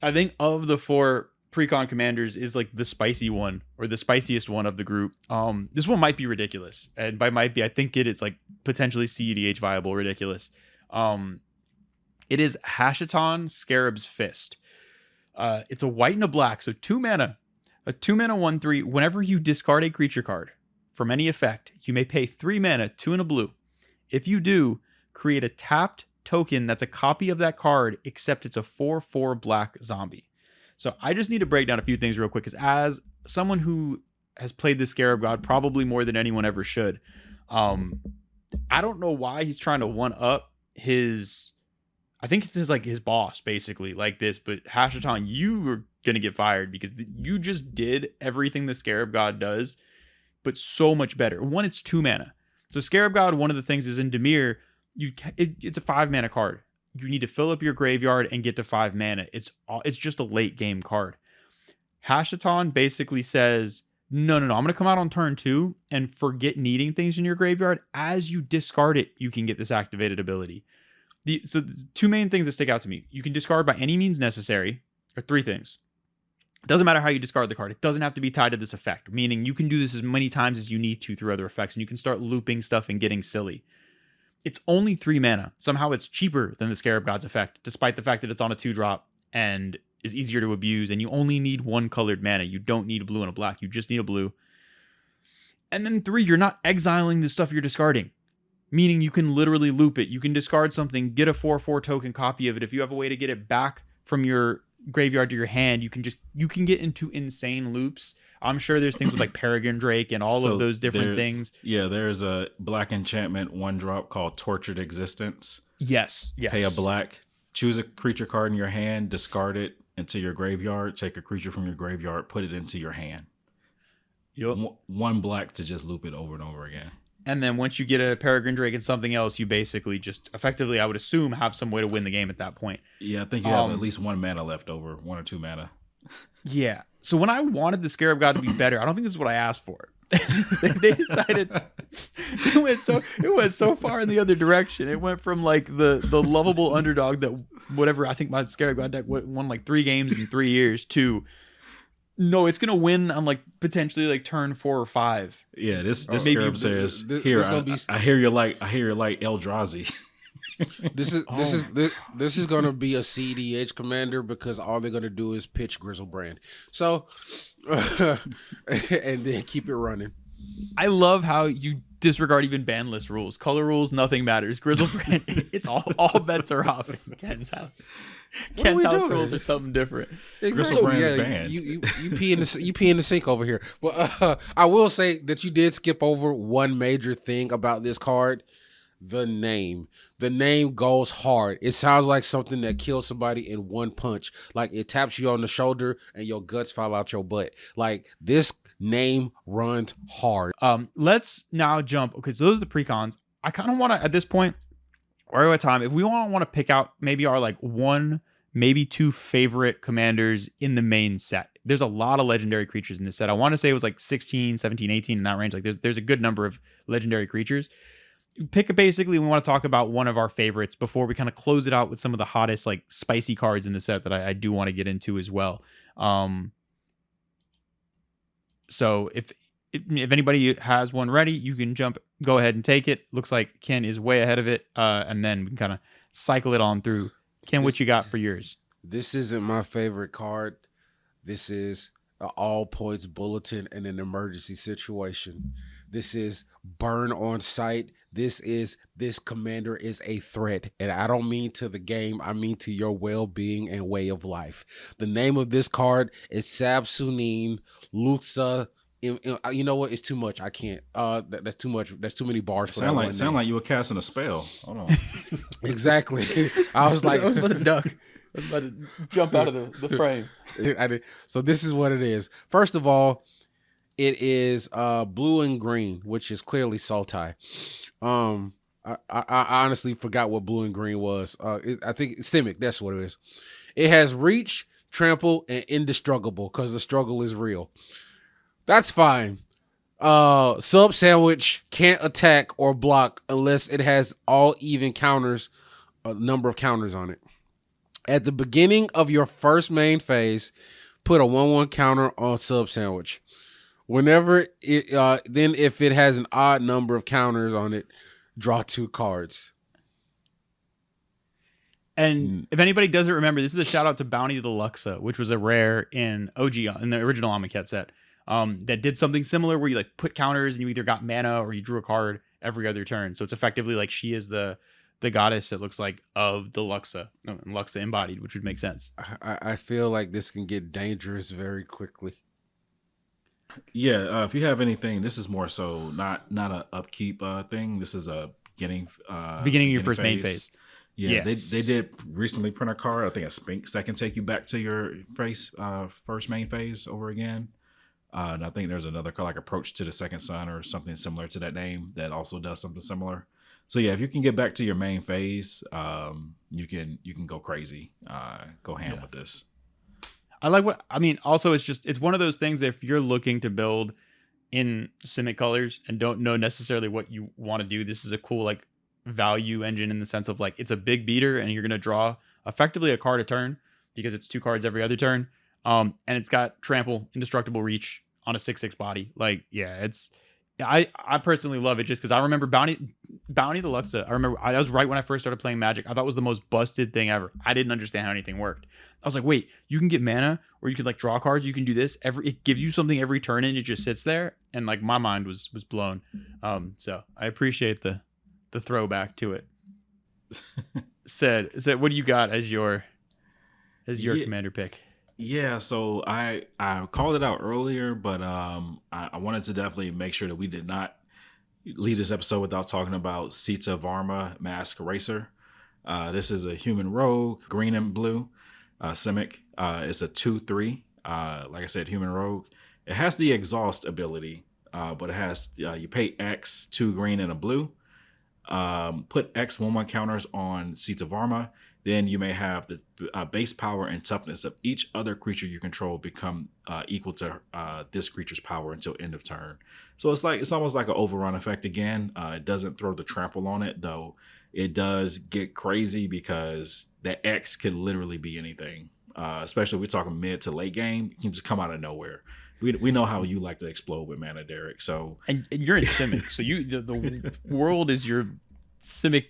I think of the 4 precon commanders is like the spicy one or the spiciest one of the group. This one might be ridiculous, and by might be, I think it is like potentially CEDH viable ridiculous. It is Hashaton Scarab's Fist. It's a white and a black, so 2 mana, a 2 mana 1/3. Whenever you discard a creature card from any effect, you may pay 3 mana, 2 and a blue. If you do, create a tapped token that's a copy of that card, except it's a 4/4 black zombie. So I just need to break down a few things real quick, because as someone who has played the Scarab God probably more than anyone ever should, I don't know why he's trying to one up his, I think it's his boss basically like this, but Hashaton, you are going to get fired because you just did everything the Scarab God does, but so much better. One, it's 2 mana. So Scarab God, one of the things is in Dimir, it's a 5 mana card. You need to fill up your graveyard and get to 5 mana. It's just a late game card. Hashaton basically says, no, I'm going to come out on turn 2 and forget needing things in your graveyard. As you discard it, you can get this activated ability. So the 2 main things that stick out to me. You can discard by any means necessary, or 3 things. It doesn't matter how you discard the card. It doesn't have to be tied to this effect, meaning you can do this as many times as you need to through other effects, and you can start looping stuff and getting silly. It's only 3 mana. Somehow it's cheaper than the Scarab God's effect, despite the fact that it's on a 2-drop and is easier to abuse, and you only need 1 colored mana. You don't need a blue and a black. You just need a blue. And then 3, you're not exiling the stuff you're discarding, meaning you can literally loop it. You can discard something, get a 4/4 token copy of it. If you have a way to get it back from your graveyard to your hand, you can get into insane loops. I'm sure there's things with like Peregrine Drake and all of those different things. Yeah, there's a black enchantment 1-drop called Tortured Existence. Yes. Pay a black, choose a creature card in your hand, discard it, into your graveyard, take a creature from your graveyard, put it into your hand. Yep. One black to just loop it over and over again. And then once you get a Peregrine Drake and something else, you basically just effectively, I would assume, have some way to win the game at that point. Yeah, I think you have at least 1 mana left over, 1 or 2 mana. Yeah. So when I wanted the Scarab God to be better, I don't think this is what I asked for. They decided it went so far in the other direction. It went from like the lovable underdog that whatever, I think my Scarab God deck won like 3 games in 3 years to no, it's gonna win on like potentially like turn 4 or 5. Yeah, this maybe Scarab says here. I hear you're like Eldrazi. This is gonna be a CDH commander because all they're gonna do is pitch Grizzlebrand. So and then keep it running. I love how you disregard even ban list rules. Color rules, nothing matters. Grizzlebrand, it's all bets are off in Ken's house. Ken's house rules are something different. Exactly. Grizzlebrand's banned. You pee in the sink over here. But I will say that you did skip over one major thing about this card. The name. The name goes hard. It sounds like something that kills somebody in one punch. Like it taps you on the shoulder and your guts fall out your butt. Like this name runs hard. Let's now jump. Okay, so those are the precons. I kind of want to, at this point, or at time, if we want to pick out maybe our like 1, maybe 2 favorite commanders in the main set. There's a lot of legendary creatures in this set. I want to say it was like 16, 17, 18 in that range. Like there's a good number of legendary creatures. Basically, we want to talk about one of our favorites before we kind of close it out with some of the hottest like spicy cards in the set that I do want to get into as well. So if anybody has one ready, you can go ahead and take it. Looks like Ken is way ahead of it, and then we can kind of cycle it on through. Ken, what you got for yours? This isn't my favorite card. This is an all points bulletin in an emergency situation. This is burn on sight. This commander is a threat. And I don't mean to the game. I mean to your well-being and way of life. The name of this card is Sabsunin Luxa. You know what? It's too much. I can't. That's too much. That's too many bars for that one. Sound like you were casting a spell. Hold on. Exactly. I was like, I was about to duck. I was about to jump out of the frame. I did. So this is what it is. First of all, it is blue and green, which is clearly Sultai. I honestly forgot what blue and green was. I think Simic, that's what it is. It has reach, trample, and indestructible because the struggle is real. That's fine. Sub Sandwich can't attack or block unless it has all even counters, a number of counters on it. At the beginning of your first main phase, put a 1/1 counter on Sub Sandwich. Whenever it, then if it has an odd number of counters on it, draw 2 cards. And if anybody doesn't remember, this is a shout out to Bounty the Luxa, which was a rare in OG, in the original Amonkhet set, that did something similar where you like put counters and you either got mana or you drew a card every other turn. So it's effectively like she is the goddess, it looks like, of the Luxa, Luxa embodied, which would make sense. I feel like this can get dangerous very quickly. Yeah, if you have anything, this is more so not a upkeep thing. This is a beginning of your first main phase. Yeah. They did recently print a card, I think a Sphinx, that can take you back to your first main phase over again. And I think there's another card like Approach to the Second Sun or something similar to that name that also does something similar. So yeah, if you can get back to your main phase, you can go crazy, go ham with this. I like also it's one of those things that if you're looking to build in Simic colors and don't know necessarily what you want to do, this is a cool like value engine in the sense of like it's a big beater and you're going to draw effectively a card a turn because it's 2 cards every other turn. And it's got trample, indestructible reach on a 6/6 body. Like, yeah, I personally love it just because I remember Bounty the Luxa. I remember that was right when I first started playing Magic. I thought it was the most busted thing ever. I didn't understand how anything worked. I was like, wait, you can get mana or you can like draw cards. You can do this it gives you something every turn and it just sits there. And like my mind was blown. So I appreciate the throwback to it. Said, what do you got as your commander pick? Yeah, so I called it out earlier, but I wanted to definitely make sure that we did not leave this episode without talking about Sita Varma, Mask Racer. This is a human rogue, green and blue, Simic. It's a 2/3. Like I said, human rogue. It has the exhaust ability, but it has you pay X, 2 green and a blue. Put X 1/1 counters on seats of armor. Then you may have the base power and toughness of each other creature you control become equal to this creature's power until end of turn. So it's almost like an overrun effect again. It doesn't throw the trample on it, though. It does get crazy because that X could literally be anything. Especially if we're talking mid to late game, it can just come out of nowhere. We know how you like to explode with mana, Derek. So and you're in Simic, so the world is your Simic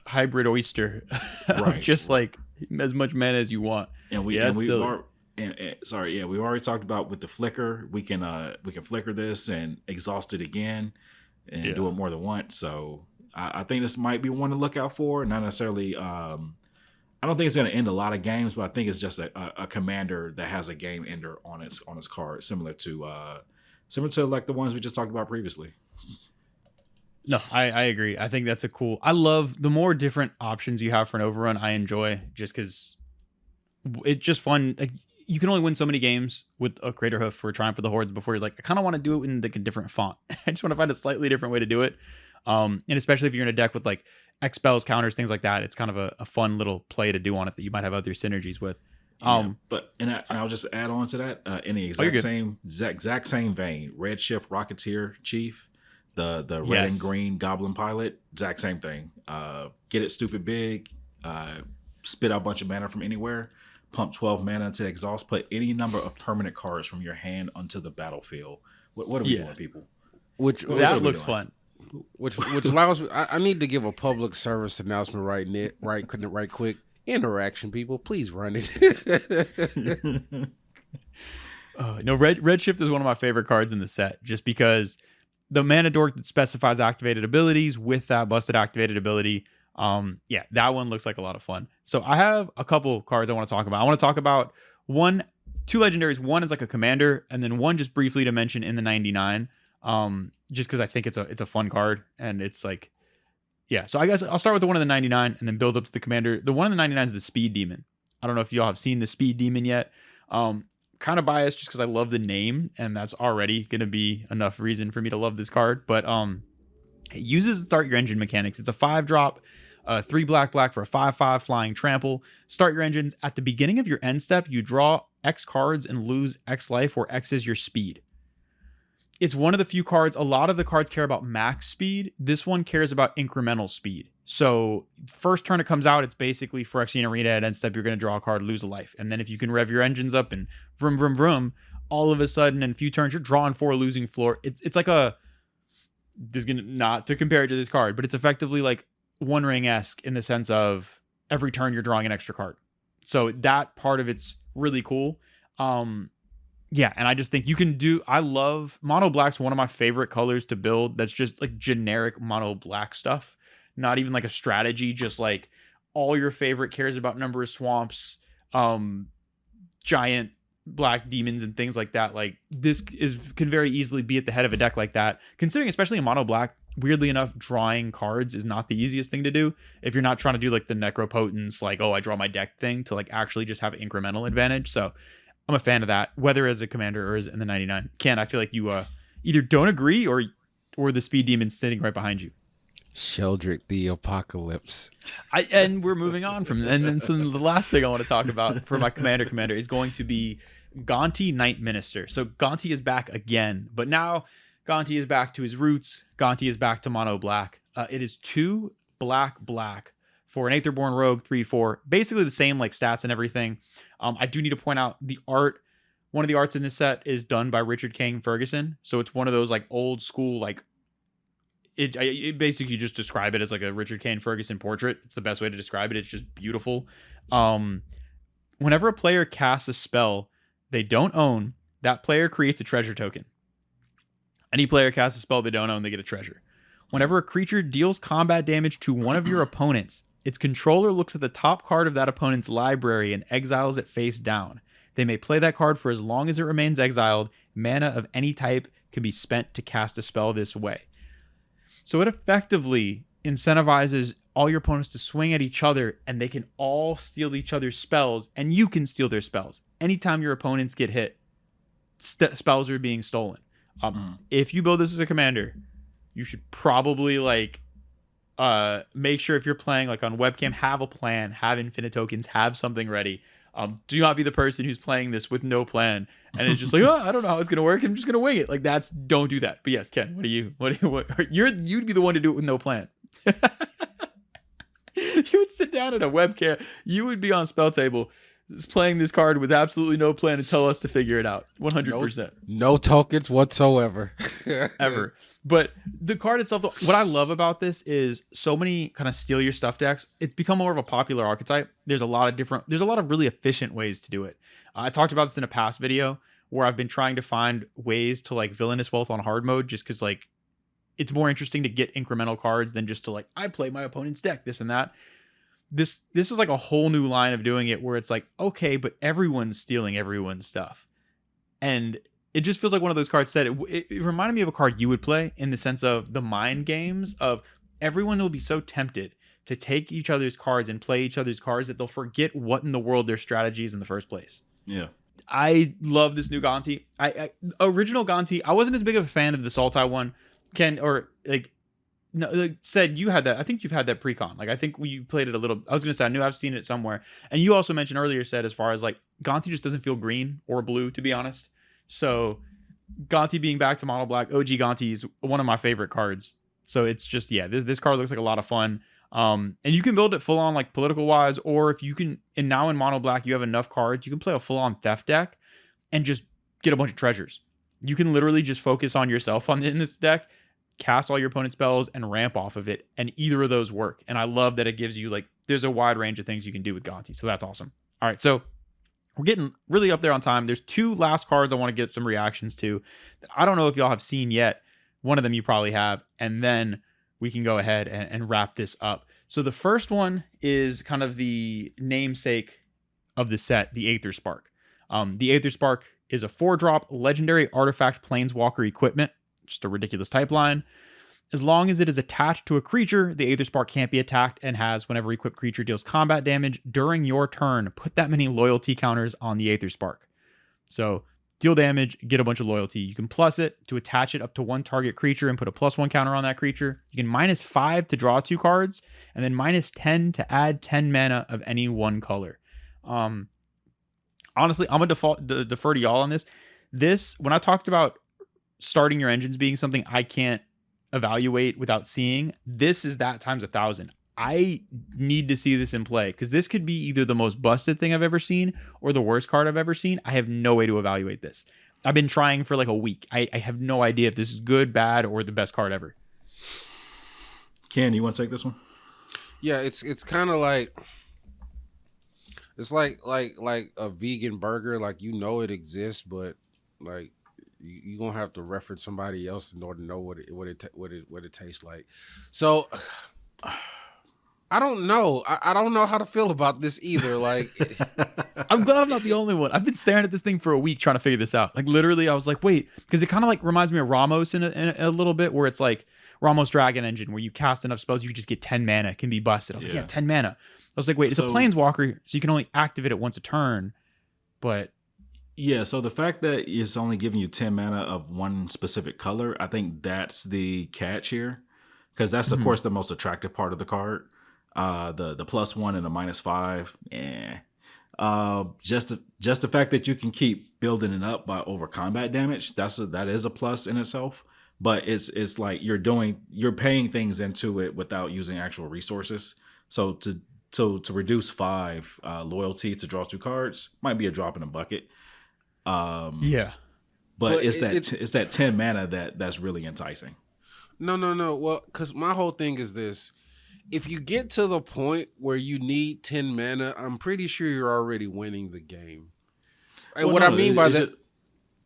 hybrid oyster, Right. just like as much mana as you want. And we've already talked about with the flicker. We can flicker this and exhaust it again, and do it more than once. So I think this might be one to look out for. Not necessarily. I don't think it's going to end a lot of games, but I think it's just a commander that has a game ender on its card, similar to like the ones we just talked about previously. No, I agree. I think that's I love the more different options you have for an overrun. I enjoy just because it's just fun. Like, you can only win so many games with a Crater Hoof or Triumph of the Hordes before you're like, I kind of want to do it in like a different font. I just want to find a slightly different way to do it. And especially if you're in a deck with like X spells, counters, things like that, it's kind of a fun little play to do on it that you might have other synergies with. But I'll just add on to that in the exact same vein. Redshift Rocketeer Chief, the red and green Goblin Pilot, exact same thing. Get it stupid big, spit out a bunch of mana from anywhere, pump 12 mana into exhaust, put any number of permanent cards from your hand onto the battlefield. What are we doing, people? That looks fun. Which allows me. I need to give a public service announcement right quick. Interaction, people, please run it. No, Redshift is one of my favorite cards in the set, just because the mana dork that specifies activated abilities with that busted activated ability. That one looks like a lot of fun. So I have a couple cards I want to talk about. I want to talk about two legendaries. One is like a commander, and then one just briefly to mention in the 99. Just because I think it's a fun card, and it's like, so I guess I'll start with the one in the 99 and then build up to the commander. The one in the 99 is the Speed Demon. I don't know if y'all have seen the Speed Demon yet. Kind of biased just because I love the name, and that's already going to be enough reason for me to love this card. But it uses Start Your Engine mechanics. It's a 5-drop, 3 black for a 5/5 flying trample. Start your engines. At the beginning of your end step, you draw X cards and lose X life, where X is your speed. It's one of the few cards. A lot of the cards care about max speed. This one cares about incremental speed. So first turn it comes out, it's basically Phyrexian Arena at end step. You're going to draw a card, lose a life. And then if you can rev your engines up and vroom, vroom, vroom, all of a sudden in a few turns, you're drawing 4, losing floor. It's like this is going to, not to compare it to this card, but it's effectively like One Ring-esque in the sense of every turn you're drawing an extra card. So that part of it's really cool. And I just think I love mono black's one of my favorite colors to build. That's just like generic mono black stuff. Not even like a strategy, just like all your favorite cares about number of swamps, giant black demons and things like that. Like this can very easily be at the head of a deck like that. Considering especially in mono black, weirdly enough, drawing cards is not the easiest thing to do. If you're not trying to do like the necropotence, like, I draw my deck thing, to like actually just have incremental advantage. So I'm a fan of that, whether as a commander or as in the 99. Ken, I feel like you either don't agree or the Speed Demon's sitting right behind you. Sheldrick the Apocalypse. And we're moving on from and then so the last thing I want to talk about for my commander is going to be Gonti Night Minister. So Gonti is back again, but now Gonti is back to his roots. Gonti is back to mono black. It is 2 black for an Aetherborn Rogue 3/4. Basically the same like stats and everything. I do need to point out the art. One of the arts in this set is done by Richard King Ferguson. So it's one of those like old school, like it basically just describe it as like a Richard Kane Ferguson portrait. It's the best way to describe it. It's just beautiful. Whenever a player casts a spell they don't own, that player creates a treasure token. Any player casts a spell they don't own, they get a treasure. Whenever a creature deals combat damage to one of your opponents, its controller looks at the top card of that opponent's library and exiles it face down. They may play that card for as long as it remains exiled. Mana of any type can be spent to cast a spell this way. So it effectively incentivizes all your opponents to swing at each other, and they can all steal each other's spells, and you can steal their spells. Anytime your opponents get hit, spells are being stolen. If you build this as a commander, you should probably like make sure if you're playing like on webcam, have a plan, have infinite tokens, have something ready. Do not be the person who's playing this with no plan and it's just like, oh, I don't know how it's gonna work. I'm just gonna wing it. Like don't do that. But yes, Ken, you'd be the one to do it with no plan. You would sit down at a webcam. You would be on spell table, just playing this card with absolutely no plan and tell us to figure it out. 100%. No tokens whatsoever. Ever. But the card itself, what I love about this is so many kind of steal your stuff decks. It's become more of a popular archetype. There's a lot of really efficient ways to do it. I talked about this in a past video where I've been trying to find ways to like villainous wealth on hard mode just because like it's more interesting to get incremental cards than just to like, I play my opponent's deck, this and that. This is like a whole new line of doing it where it's like, okay, but everyone's stealing everyone's stuff. And it just feels like one of those cards said, it reminded me of a card you would play in the sense of the mind games of everyone will be so tempted to take each other's cards and play each other's cards that they'll forget what in the world their strategy is in the first place. Yeah. I love this new Gonti. Original Gonti, I wasn't as big of a fan of the Sultai one. Ken, or like, no, like said you had that. I think you've had that pre-con. Like I think you played it a little. I was gonna say I knew I've seen it somewhere. And you also mentioned earlier said as far as like Gonti just doesn't feel green or blue to be honest. So Gonti being back to mono black, OG Gonti is one of my favorite cards. So it's just this card looks like a lot of fun. And you can build it full on like political wise, or if you can. And now in mono black you have enough cards, you can play a full on theft deck and just get a bunch of treasures. You can literally just focus on yourself in this deck. Cast all your opponent's spells and ramp off of it, and either of those work. And I love that it gives you like there's a wide range of things you can do with Gonti, so that's awesome. All right, so we're getting really up there on time. There's two last cards I want to get some reactions to that I don't know if y'all have seen yet. One of them you probably have, and then we can go ahead and wrap this up. So the first one is kind of the namesake of the set, the Aether Spark. The Aether Spark is a 4-drop legendary artifact planeswalker equipment. Just a ridiculous type line. As long as it is attached to a creature, the Aether Spark can't be attacked and has, whenever equipped creature deals combat damage during your turn, put that many loyalty counters on the Aether Spark. So deal damage, get a bunch of loyalty. You can plus it to attach it up to one target creature and put a +1 counter on that creature. You can -5 to draw 2 cards, and then -10 to add 10 mana of any one color. Honestly, I'm gonna defer to y'all on this. This, when I talked about starting your engines being something I can't evaluate without seeing, this is that times 1,000. I need to see this in play because this could be either the most busted thing I've ever seen or the worst card I've ever seen. I have no way to evaluate this. I've been trying for like a week. I have no idea if this is good, bad, or the best card ever. Ken, you want to take this one? Yeah, it's kind of like it's like a vegan burger. Like you know it exists, but like you're gonna have to reference somebody else in order to know what it tastes like. So I don't know. I don't know how to feel about this either. Like I'm glad I'm not the only one. I've been staring at this thing for a week trying to figure this out. Like literally, I was like, wait, because it kind of like reminds me of Ramos in a little bit, where it's like Ramos Dragon Engine, where you cast enough spells, you can just get 10 mana. It can be busted. I was like, yeah, 10 mana. I was like, wait, it's a Planeswalker, so you can only activate it once a turn. But yeah, so the fact that it's only giving you 10 mana of one specific color, I think that's the catch here. Because that's, of course, the most attractive part of the card. The +1 and the -5. Just the fact that you can keep building it up by over combat damage, that is a plus in itself. But it's like you're paying things into it without using actual resources. So to reduce 5 loyalty to draw 2 cards might be a drop in a bucket. Yeah, but it's that 10 mana that's really enticing. No. Well, because my whole thing is this: if you get to the point where you need 10 mana, I'm pretty sure you're already winning the game. And well, what I mean by that,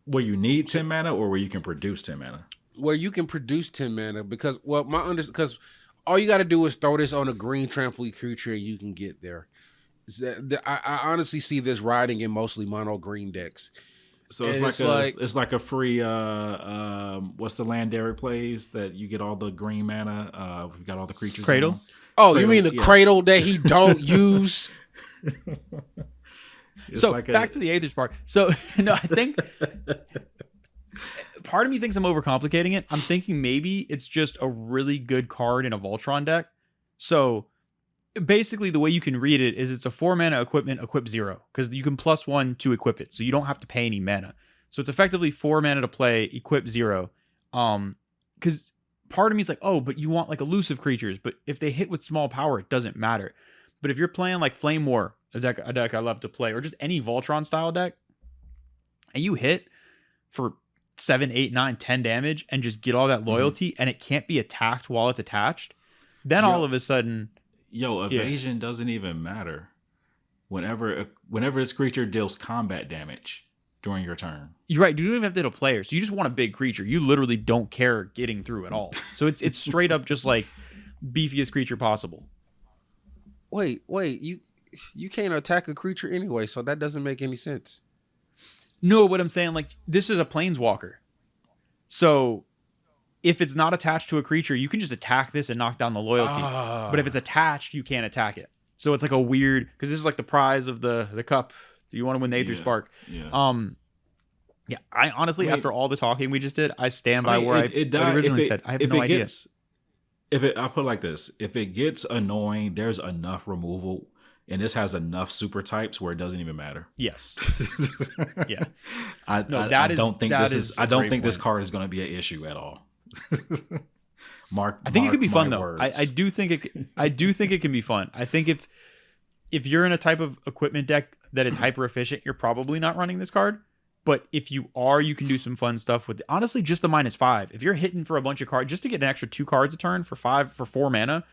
where you need 10 mana or where you can produce 10 mana. Where you can produce 10 mana, because because all you got to do is throw this on a green trample creature and you can get there. I honestly see this riding in mostly mono green decks. So it's like a free what's the land Derek plays that you get all the green mana? We've got all the creatures. Cradle. Oh, you mean the yeah. cradle that he don't use? It's So like back to the Aether Spark. So no, I think part of me thinks I'm overcomplicating it. I'm thinking maybe it's just a really good card in a Voltron deck. So basically, the way you can read it is it's a 4-mana equipment, equip 0, because you can +1 to equip it, so you don't have to pay any mana. So it's effectively 4 mana to play, equip 0. Because part of me is like, oh, but you want like elusive creatures, but if they hit with small power, it doesn't matter. But if you're playing like Flame War, a deck I love to play, or just any Voltron style deck, and you hit for 7, 8, 9, 10 damage and just get all that loyalty, and it can't be attacked while it's attached, then all of a sudden, evasion doesn't even matter. Whenever this creature deals combat damage during your turn. you're right. You don't even have to hit a player, so you just want a big creature. You literally don't care getting through at all. So it's straight up just like beefiest creature possible. Wait, you can't attack a creature anyway, so that doesn't make any sense. No, what I'm saying, like, this is a planeswalker. So if it's not attached to a creature, you can just attack this and knock down the loyalty. But if it's attached, you can't attack it. So it's like a weird, because this is like the prize of the cup. Do you want to win the Aether Spark? Yeah. Yeah. I honestly, after all the talking we just did, I stand by what I originally said. I have no idea. I'll put it like this: if it gets annoying, there's enough removal. And this has enough super types where it doesn't even matter. Yes. Yeah. I don't think this card is going to be an issue at all. I think it could be fun though. I do think it can be fun. I think if you're in a type of equipment deck that is hyper efficient, you're probably not running this card. But if you are, you can do some fun stuff with honestly just the -5. If you're hitting for a bunch of cards just to get an extra 2 cards a turn for 4 mana.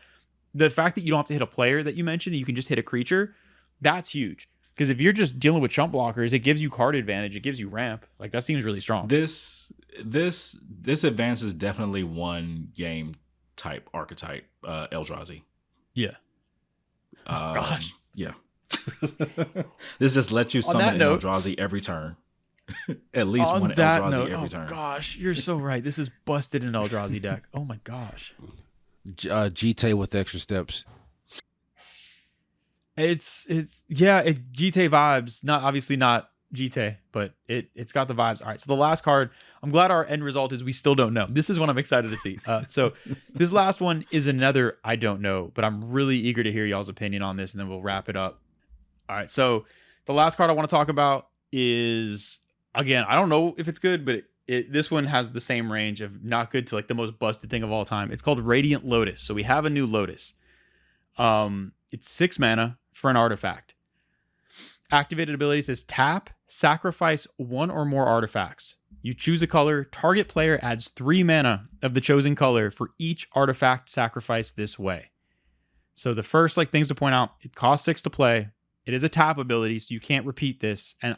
The fact that you don't have to hit a player that you mentioned, you can just hit a creature, that's huge. Because if you're just dealing with chump blockers, it gives you card advantage, it gives you ramp. Like, that seems really strong. This advance is definitely one game type archetype, Eldrazi. Yeah. Oh, gosh. Yeah. This just lets you summon an Eldrazi every turn. At least one Eldrazi every turn. Oh gosh, you're so right. This is busted in Eldrazi deck. Oh my gosh. GT with extra steps. It's GT vibes. Obviously not GT, but it's got the vibes. All right, so the last card, I'm glad our end result is we still don't know. This is what I'm excited to see. So this last one is another I don't know, but I'm really eager to hear y'all's opinion on this, and then we'll wrap it up. All right, so the last card I want to talk about is, again, I don't know if it's good, but this one has the same range of not good to like the most busted thing of all time. It's called Radiant Lotus. So we have a new Lotus. It's 6 mana for an artifact. Activated ability says tap, sacrifice 1 or more artifacts. You choose a color. Target player adds 3 mana of the chosen color for each artifact sacrificed this way. So the first things to point out, it costs 6 to play. It is a tap ability, so you can't repeat this. And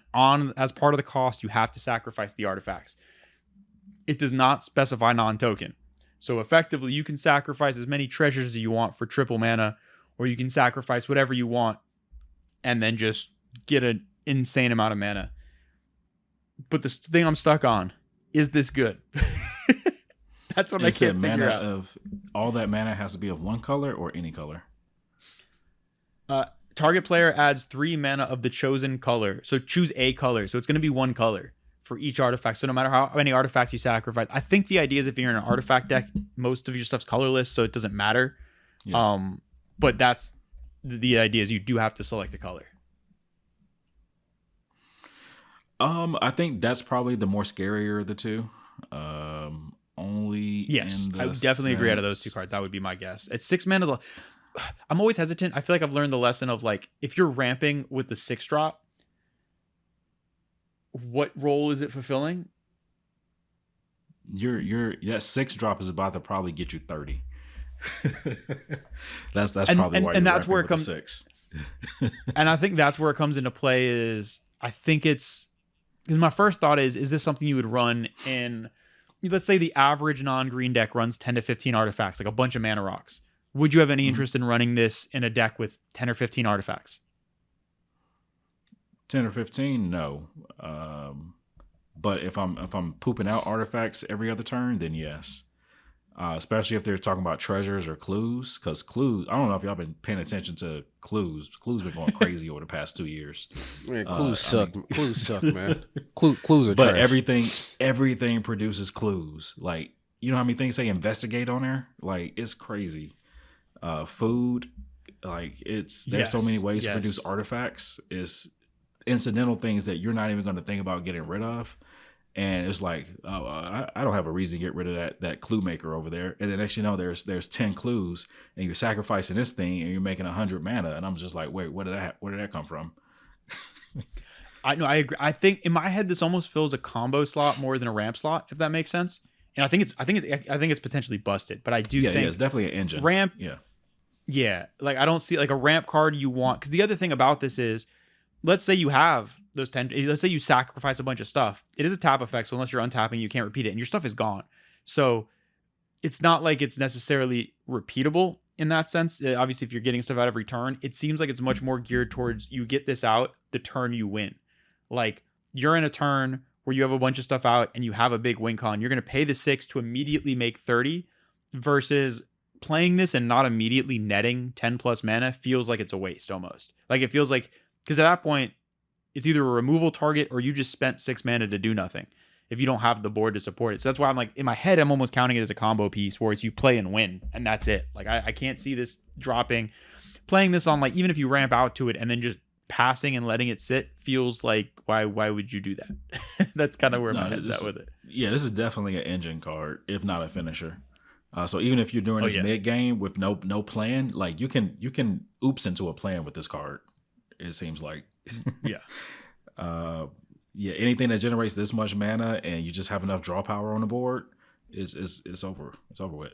as part of the cost, you have to sacrifice the artifacts. It does not specify non-token. So effectively, you can sacrifice as many treasures as you want for triple mana, or you can sacrifice whatever you want and then just get an insane amount of mana. But the thing I'm stuck on, is this good? That's what I can't figure out. All that mana has to be of one color or any color? Target player adds 3 mana of the chosen color. So choose a color. So it's going to be one color for each artifact. So no matter how many artifacts you sacrifice, I think the idea is if you're in an artifact deck, most of your stuff's colorless, so it doesn't matter. Yeah. But that's the idea is you do have to select a color. I think that's probably the more scarier of the two. Yes, I would definitely agree out of those 2 cards. That would be my guess. It's 6 mana. I'm always hesitant. I feel like I've learned the lesson of if you're ramping with the 6-drop, what role is it fulfilling? That 6-drop is about to probably get you 30. that's probably why. And that's where it comes. 6. And I think that's where it comes into play. Is I think it's because my first thought is this something you would run in? Let's say the average non-green deck runs 10 to 15 artifacts, like a bunch of mana rocks. Would you have any interest in running this in a deck with 10 or 15 artifacts? 10 or 15, no. But if I'm pooping out artifacts every other turn, then yes. especially if they're talking about treasures or clues. Because clues, I don't know if y'all been paying attention to clues. Clues been going crazy over the past 2 years. Man, clues suck. Clues suck, man. Clues are But trash. everything produces clues. Like, you know how many things say investigate on there? Like, it's crazy. Food, like there's so many ways to produce artifacts. It's incidental things that you're not even going to think about getting rid of. And it's like, oh, I don't have a reason to get rid of that clue maker over there. And the next you know, there's 10 clues, and you're sacrificing this thing, and you're making 100 mana. And I'm just like, wait, where did that come from? I know, I agree. I think in my head, this almost feels a combo slot more than a ramp slot, if that makes sense. And I think it's potentially busted, but I do think it's definitely an engine. Ramp, yeah. Like, I don't see like a ramp card you want, because the other thing about this is, let's say you have those 10, let's say you sacrifice a bunch of stuff. It is a tap effect, so unless you're untapping, you can't repeat it, and your stuff is gone. So it's not like it's necessarily repeatable in that sense. Obviously, if you're getting stuff out every turn, it seems like it's much more geared towards you get this out the turn you win. Like, you're in a turn where you have a bunch of stuff out and you have a big win con. You're going to pay the 6 to immediately make 30 versus playing this and not immediately netting 10 plus mana feels like it's a waste almost. Like, it feels like, because at that point, it's either a removal target or you just spent 6 mana to do nothing if you don't have the board to support it. So that's why I'm like, in my head, I'm almost counting it as a combo piece where it's you play and win, and that's it. Like, I can't see this dropping. Playing this on, like, even if you ramp out to it and then just passing and letting it sit feels like, why would you do that? That's kind of where my head's at with it. Yeah, this is definitely an engine card, if not a finisher. So even if you're doing this mid game with no plan, like, you can oops into a plan with this card. It seems like. Anything that generates this much mana and you just have enough draw power on the board is over. It's over with.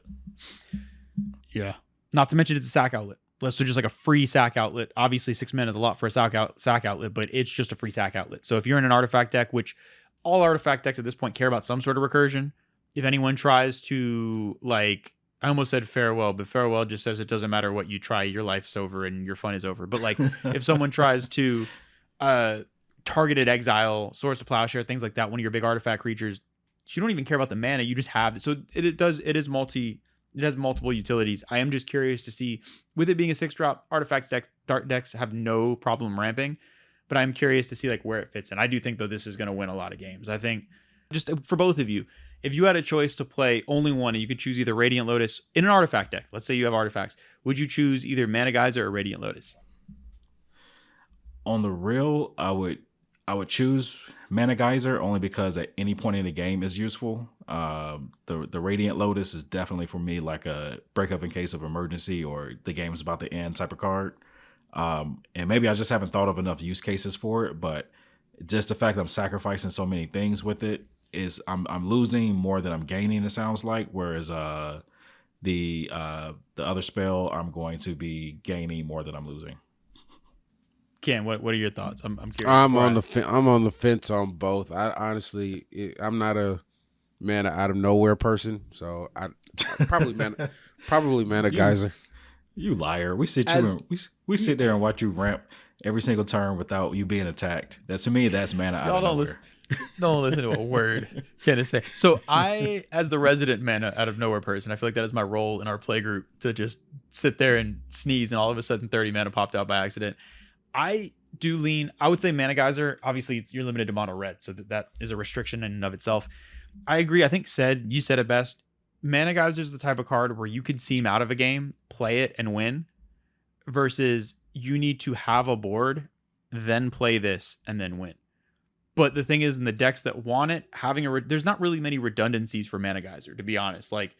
Yeah. Not to mention it's a sack outlet. So just like a free sack outlet. Obviously 6 mana is a lot for a sack outlet, but it's just a free sack outlet. So if you're in an artifact deck, which all artifact decks at this point care about some sort of recursion, if anyone tries to, like, I almost said farewell, but farewell just says it doesn't matter what you try, your life's over and your fun is over. But, like, if someone tries to targeted exile, Swords to Plowshare, things like that, one of your big artifact creatures, you don't even care about the mana, you just have it. So it has multiple utilities. I am just curious to see, with it being a 6-drop, artifacts decks have no problem ramping, but I'm curious to see, like, where it fits in. I do think, though, this is going to win a lot of games. I think, just for both of you, if you had a choice to play only one and you could choose either Radiant Lotus in an artifact deck, let's say you have artifacts, would you choose either Mana Geyser or Radiant Lotus? On the real, I would choose Mana Geyser only because at any point in the game is useful. The Radiant Lotus is definitely for me like a break up in case of emergency or the game is about to end type of card. And maybe I just haven't thought of enough use cases for it, but just the fact that I'm sacrificing so many things with it is I'm losing more than I'm gaining, it sounds like. Whereas the other spell, I'm going to be gaining more than I'm losing. Ken, what are your thoughts? I'm curious. I'm on the fence on both. I honestly, I'm not a mana out of nowhere person, so I probably mana Geyser. You liar! We sit there and watch you ramp every single turn without you being attacked. That, to me, that's mana out of nowhere. Don't listen to a word Ken is saying. So I, as the resident mana out of nowhere person, I feel like that is my role in our play group, to just sit there and sneeze, and all of a sudden 30 mana popped out by accident. I do lean, I would say Mana Geyser. Obviously, you're limited to mono red, so that is a restriction in and of itself. I agree. I think you said it best. Mana Geyser is the type of card where you could seam out of a game, play it, and win, versus you need to have a board, then play this, and then win. But the thing is, in the decks that want it, there's not really many redundancies for Mana Geyser, to be honest. Like,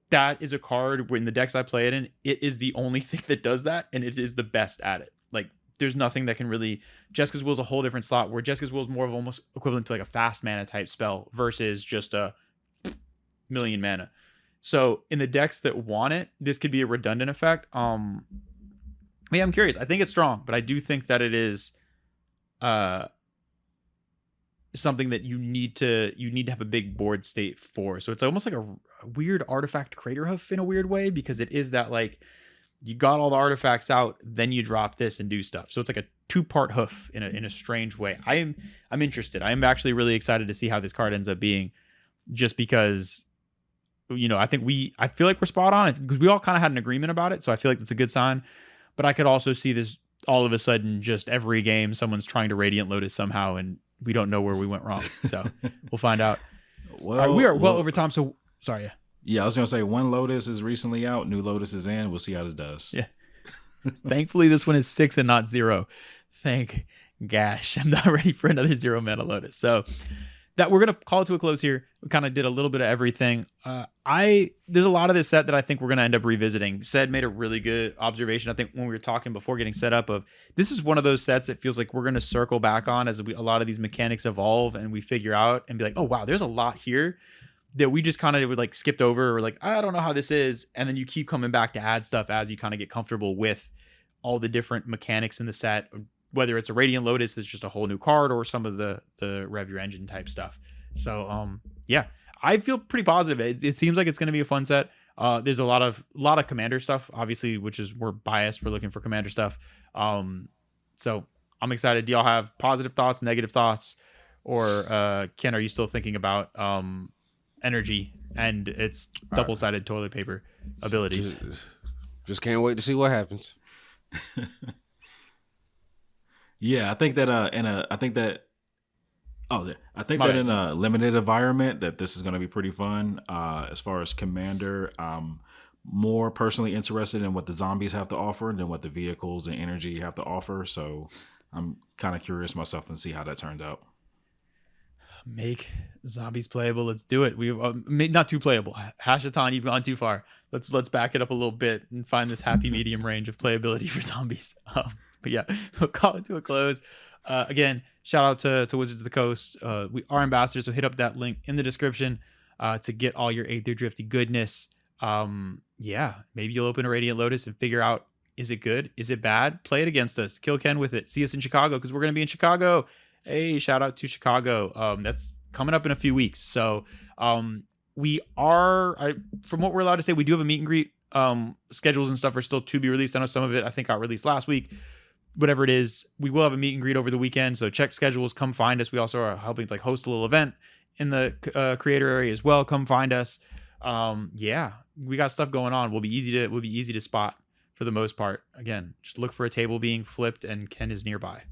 that is a card where in the decks I play it in, it is the only thing that does that, and it is the best at it. Like, there's nothing that can really... Jeska's Will is a whole different slot, where Jeska's Will is more of almost equivalent to like a fast mana type spell versus just a million mana. So in the decks that want it, this could be a redundant effect. Yeah, I'm curious. I think it's strong, but I do think that it is something that you need to have a big board state for. So it's almost like a weird artifact Craterhoof in a weird way, because it is that, like, you got all the artifacts out, then you drop this and do stuff. So it's like a 2-part hoof in a strange way. I'm interested. I'm actually really excited to see how this card ends up being, just because I feel like we're spot on because we all kind of had an agreement about it. So I feel like that's a good sign. But I could also see this all of a sudden, just every game, someone's trying to Radiant Lotus somehow, and we don't know where we went wrong. So we'll find out. Well, All right, we are well over time. So sorry. Yeah. Yeah, I was gonna say one Lotus is recently out. New Lotus is in. We'll see how this does. Yeah. Thankfully, this one is 6 and not 0. Thank gosh, I'm not ready for another 0 mana Lotus. So that we're gonna call it to a close here. We kind of did a little bit of everything. There's a lot of this set that I think we're gonna end up revisiting. Ced made a really good observation. I think when we were talking before getting set up, of this is one of those sets that feels like we're gonna circle back on as a lot of these mechanics evolve and we figure out and be like, oh wow, there's a lot here that we just kind of would like skipped over, or like, I don't know how this is, and then you keep coming back to add stuff as you kind of get comfortable with all the different mechanics in the set, whether it's a Radiant Lotus that's just a whole new card, or some of the Rev Your Engine type stuff. So yeah, I feel pretty positive. It seems like it's going to be a fun set. There's a lot of commander stuff, obviously, which is, we're biased, we're looking for commander stuff. So I'm excited. Do y'all have positive thoughts, negative thoughts, or Ken, are you still thinking about energy and its double-sided toilet paper abilities? Just can't wait to see what happens. Yeah, I think that in a limited environment that this is going to be pretty fun. As far as commander, more personally interested in what the zombies have to offer than what the vehicles and energy have to offer. So I'm kind of curious myself and see how that turns out. Make zombies playable. Let's do it. We've not too playable. Hashatan, you've gone too far. Let's back it up a little bit and find this happy medium range of playability for zombies. But yeah, we'll call it to a close. Again, shout out to Wizards of the Coast. We are ambassadors, so hit up that link in the description to get all your Aetherdrifty goodness. Yeah, maybe you'll open a Radiant Lotus and figure out, is it good? Is it bad? Play it against us. Kill Ken with it. See us in Chicago, because we're going to be in Chicago. Hey, shout out to Chicago. That's coming up in a few weeks. So we are, from what we're allowed to say, we do have a meet and greet. Schedules and stuff are still to be released. I know some of it, I think, got released last week. Whatever it is, we will have a meet and greet over the weekend. So check schedules. Come find us. We also are helping like host a little event in the creator area as well. Come find us. Yeah, we got stuff going on. We'll be easy to spot for the most part. Again, just look for a table being flipped and Ken is nearby.